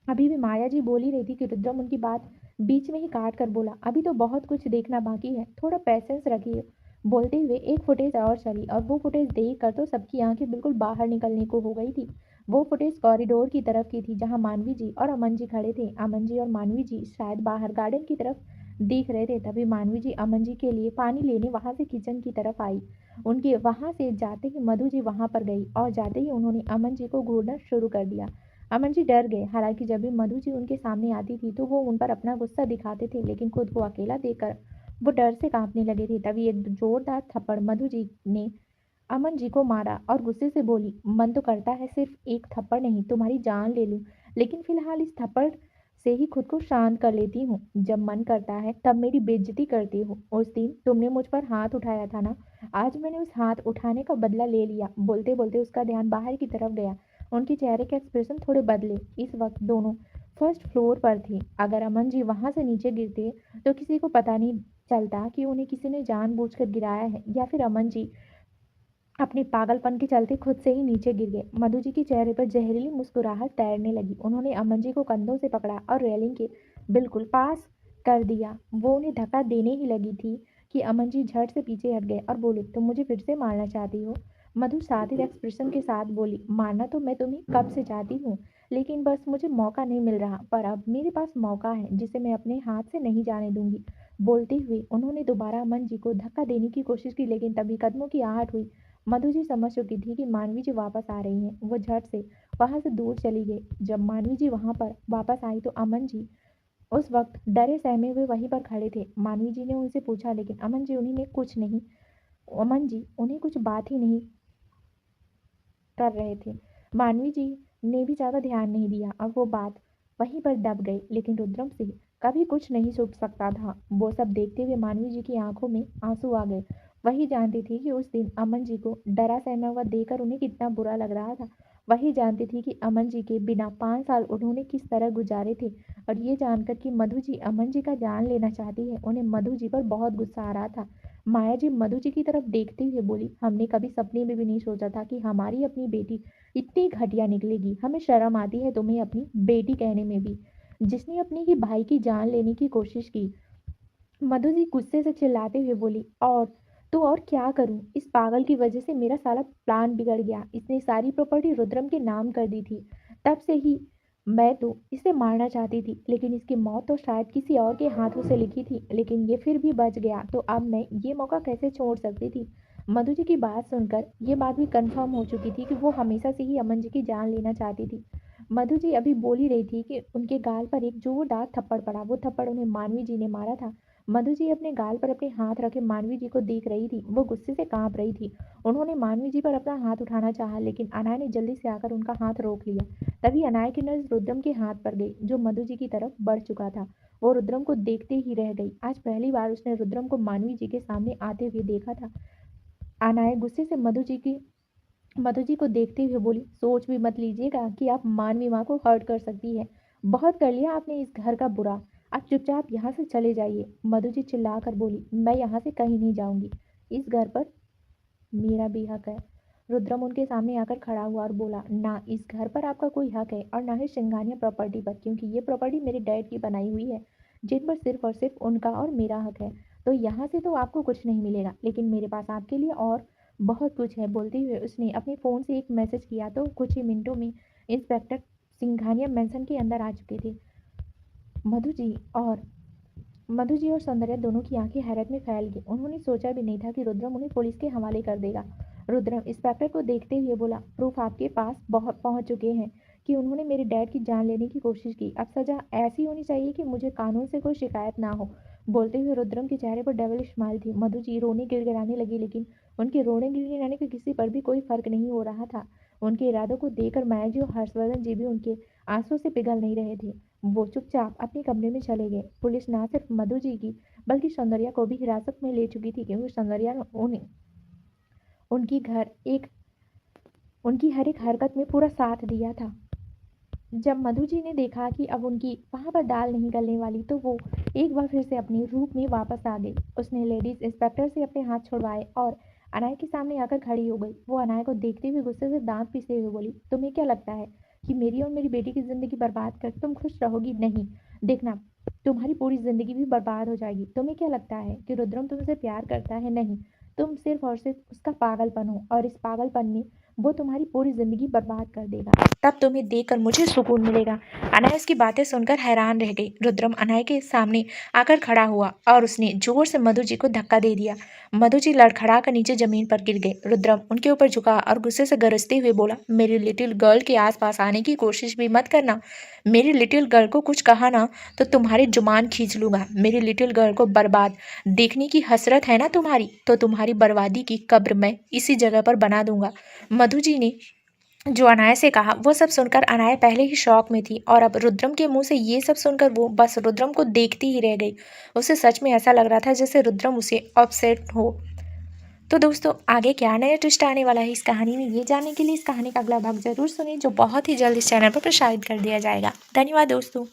A: अभी भी माया जी बोल ही रही थी कि रुद्रम उनकी बात बीच में ही काट कर बोला, अभी तो बहुत कुछ देखना बाकी है, थोड़ा पेशेंस रखिए। बोलते हुए एक फुटेज और चली और वो फुटेज देख कर तो सबकी आंखें बिल्कुल बाहर निकलने को हो गई थी। वो फुटेज कॉरिडोर की तरफ की थी जहां मानवी जी और अमन जी खड़े थे। अमन जी और मानवी जी शायद बाहर गार्डन की तरफ देख रहे थे। तभी मानवी जी अमन जी के लिए पानी लेने वहां से किचन की तरफ आई। उनके वहां से जाते ही मधु जी वहां पर गई और जाते ही उन्होंने अमन जी को घूरना शुरू कर दिया। अमन जी डर गए। हालांकि जब भी मधु जी उनके सामने आती थी तो वो उन पर अपना गुस्सा दिखाते थे, लेकिन खुद को अकेला देखकर वो डर से कांपने लगे थे। तभी एक जोरदार थप्पड़ मधु जी ने अमन जी को मारा और गुस्से से बोली, मन तो करता है सिर्फ एक थप्पड़ नहीं तुम्हारी जान ले लूं, लेकिन फिलहाल इस थप्पड़ से ही खुद को शांत कर लेती हूँ। जब मन करता है तब मेरी बेइज्जती करती हो। उस दिन तुमने मुझ पर हाथ उठाया था ना, आज मैंने उस हाथ उठाने का बदला ले लिया। बोलते बोलते उसका ध्यान बाहर की तरफ गया। उनके चेहरे के एक्सप्रेशन थोड़े बदले। इस वक्त दोनों फर्स्ट फ्लोर पर थे। अगर अमन जी वहां से नीचे गिरते तो किसी को पता नहीं चलता कि उन्हें किसी ने जानबूझकर गिराया है या फिर अमन जी अपने पागलपन के चलते खुद से ही नीचे गिर गए। मधु जी के चेहरे पर जहरीली मुस्कुराहट तैरने लगी। उन्होंने अमन जी को कंधों से पकड़ा और रेलिंग के बिल्कुल पास कर दिया। वो उन्हें धक्का देने ही लगी थी कि अमन जी झट से पीछे हट गए और बोले, तुम मुझे फिर से मारना चाहती हो। मधु सातिर एक्सप्रेशन के साथ बोली, मारना तो मैं तुम्हें कब से चाहती हूँ, लेकिन बस मुझे मौका नहीं मिल रहा। पर अब मेरे पास मौका है जिसे मैं अपने हाथ से नहीं जाने दूंगी। बोलते हुए उन्होंने दोबारा अमन जी को धक्का देने की कोशिश की, लेकिन तभी कदमों की आहट हुई। मधु जी समझ चुकी थी कि मानवी जी वापस आ रही हैं। वो झट से वहां से दूर चली गई। जब मानवी जी वहां पर वापस आई तो अमन जी उस वक्त डरे सहमे हुए वहीं पर खड़े थे। मानवी जी ने उनसे पूछा, लेकिन अमन जी उन्हें कुछ बात ही नहीं कर रहे थे। मानवी जी ने भी ज्यादा ध्यान नहीं दिया और वो बात वहीं पर दब गई। लेकिन रुद्रम से कभी कुछ नहीं छुप सकता था। वो सब देखते हुए मानवी जी की आंखों में आंसू आ गए। वही जानती थी कि उस दिन अमन जी को डरा सहमा हुआ देखकर उन्हें कितना बुरा लग रहा था। वही जानती थी कि अमन जी के बिना 5 साल उन्होंने किस तरह गुजारे थे। और ये जानकर कि मधु जी अमन जी का जान लेना चाहती है, उन्हें मधु जी पर बहुत गुस्सा आ रहा था। माया जी मधु जी की तरफ देखते हुए बोली, हमने कभी सपने में भी नहीं सोचा था कि हमारी अपनी बेटी इतनी घटिया निकलेगी। हमें शर्म आती है तुम्हें अपनी बेटी कहने में भी, जिसने अपने ही भाई की जान लेने की कोशिश की। मधु जी गुस्से से चिल्लाते हुए बोली, और क्या करूं, इस पागल की वजह से मेरा सारा प्लान बिगड़ गया। इसने सारी प्रॉपर्टी रुद्रम के नाम कर दी थी। तब से ही मैं तो इसे मारना चाहती थी, लेकिन इसकी मौत तो शायद किसी और के हाथों से लिखी थी, लेकिन ये फिर भी बच गया, तो अब मैं ये मौका कैसे छोड़ सकती थी। मधु जी की बात सुनकर ये बात भी कंफर्म हो चुकी थी कि वो हमेशा से ही अमन जी की जान लेना चाहती थी। मधु जी अभी बोल ही रही थी कि उनके गाल पर एक जोरदार थप्पड़ पड़ा। वो थप्पड़ उन्हें मानवी जी ने मारा था। मधु जी अपने गाल पर अपने हाथ रखे मानवी जी को देख रही थी। वो गुस्से से कांप रही थी। उन्होंने मानवी जी पर अपना हाथ उठाना चाहा, लेकिन अनाया ने जल्दी से आकर उनका हाथ रोक लिया। तभी अनाया की नजर रुद्रम के हाथ पर गई, जो मधु जी की तरफ बढ़ चुका था। वो रुद्रम को देखते ही रह गई। आज पहली बार उसने रुद्रम को मानवी जी के सामने आते हुए देखा था। अनाया गुस्से से मधु जी को देखते हुए बोली, सोच भी मत लीजिएगा कि आप मानवी माँ को हर्ट कर सकती है। बहुत कर लिया आपने इस घर का बुरा, आप चुपचाप यहाँ से चले जाइए। मधु जी चिल्ला कर बोली, मैं यहाँ से कहीं नहीं जाऊंगी। इस घर पर मेरा भी हक है। रुद्रम उनके सामने आकर खड़ा हुआ और बोला, ना इस घर पर आपका कोई हक है और ना ही सिंघानिया प्रॉपर्टी पर, क्योंकि ये प्रॉपर्टी मेरे डैड की बनाई हुई है, जिन पर सिर्फ और सिर्फ उनका और मेरा हक है। तो यहाँ से तो आपको कुछ नहीं मिलेगा, लेकिन मेरे पास आपके लिए और बहुत कुछ है। बोलते हुए उसने अपने फ़ोन से एक मैसेज किया तो कुछ ही मिनटों में इंस्पेक्टर सिंघानिया मैंसन के अंदर आ चुके थे। मधु जी और सौंदर्या दोनों की आंखें हैरत में फैल गई। उन्होंने सोचा भी नहीं था कि रुद्रम उन्हें पुलिस के हवाले कर देगा। रुद्रम इंस्पेक्टर को देखते हुए बोला, प्रूफ आपके पास बहुत पहुंच चुके हैं कि उन्होंने मेरे डैड की जान लेने की कोशिश की। अब सजा ऐसी होनी चाहिए कि मुझे कानून से कोई शिकायत ना हो। बोलते हुए रुद्रम के चेहरे पर डबल स्माइल थी। मधु जी रोने गिड़गिड़ाने लगी, लेकिन उनके रोने गिड़गिड़ाने का किसी पर भी कोई फर्क नहीं हो रहा था। उनके इरादों को देखकर माया जी और हर्षवर्धन जी भी उनके आंसू से पिघल नहीं रहे थे। वो चुपचाप अपने कमरे में चले गए। पुलिस ना सिर्फ मधु जी की बल्कि सौंदर्या को भी हिरासत में ले चुकी थी, क्योंकि सौंदर्या ने उन्हें उनकी हर एक हरकत में पूरा साथ दिया था। जब मधु जी ने देखा कि अब उनकी वहां पर दाल नहीं गलने वाली, तो वो एक बार फिर से अपने रूप में वापस आ गई। उसने लेडीज इंस्पेक्टर से अपने हाथ छुड़वाए और अनाया के सामने आकर खड़ी हो गई। वो अनाया को देखते हुए गुस्से से दांत पीसते हुए बोली, तुम्हें क्या लगता है कि मेरी और मेरी बेटी की जिंदगी बर्बाद कर तुम खुश रहोगी? नहीं, देखना तुम्हारी पूरी जिंदगी भी बर्बाद हो जाएगी। तुम्हें क्या लगता है कि रुद्रम तुमसे प्यार करता है? नहीं, तुम सिर्फ और सिर्फ उसका पागलपन हो, और इस पागलपन में वो तुम्हारी पूरी जिंदगी बर्बाद कर देगा। तब तुम्हें देखकर मुझे सुकून मिलेगा। अनाया इसकी बातें सुनकर हैरान रह गई। रुद्रम अनाया के सामने आकर खड़ा हुआ और उसने जोर से मधु जी को धक्का दे दिया। मधु जी लड़खड़ा कर नीचे जमीन पर गिर गए। रुद्रम उनके ऊपर झुका और गुस्से से गरजते हुए बोला, मेरी लिटिल गर्ल के आसपास आने की कोशिश भी मत करना। मेरी लिटिल गर्ल को कुछ कहा ना तो तुम्हारी जुबान खींच लूंगा। मेरी लिटिल गर्ल को बर्बाद देखने की हसरत है ना तुम्हारी, तो तुम्हारी बर्बादी की कब्र मैं इसी जगह पर बना दूंगा। मधु जी ने जो अनाया से कहा वो सब सुनकर अनाया पहले ही शॉक में थी, और अब रुद्रम के मुंह से ये सब सुनकर वो बस रुद्रम को देखती ही रह गई। उसे सच में ऐसा लग रहा था जैसे रुद्रम उसे अपसेट हो। तो दोस्तों, आगे क्या नया ट्विस्ट आने वाला है इस कहानी में, ये जानने के लिए इस कहानी का अगला भाग जरूर सुनिए, जो बहुत ही जल्द इस चैनल पर प्रसारित कर दिया जाएगा। धन्यवाद दोस्तों।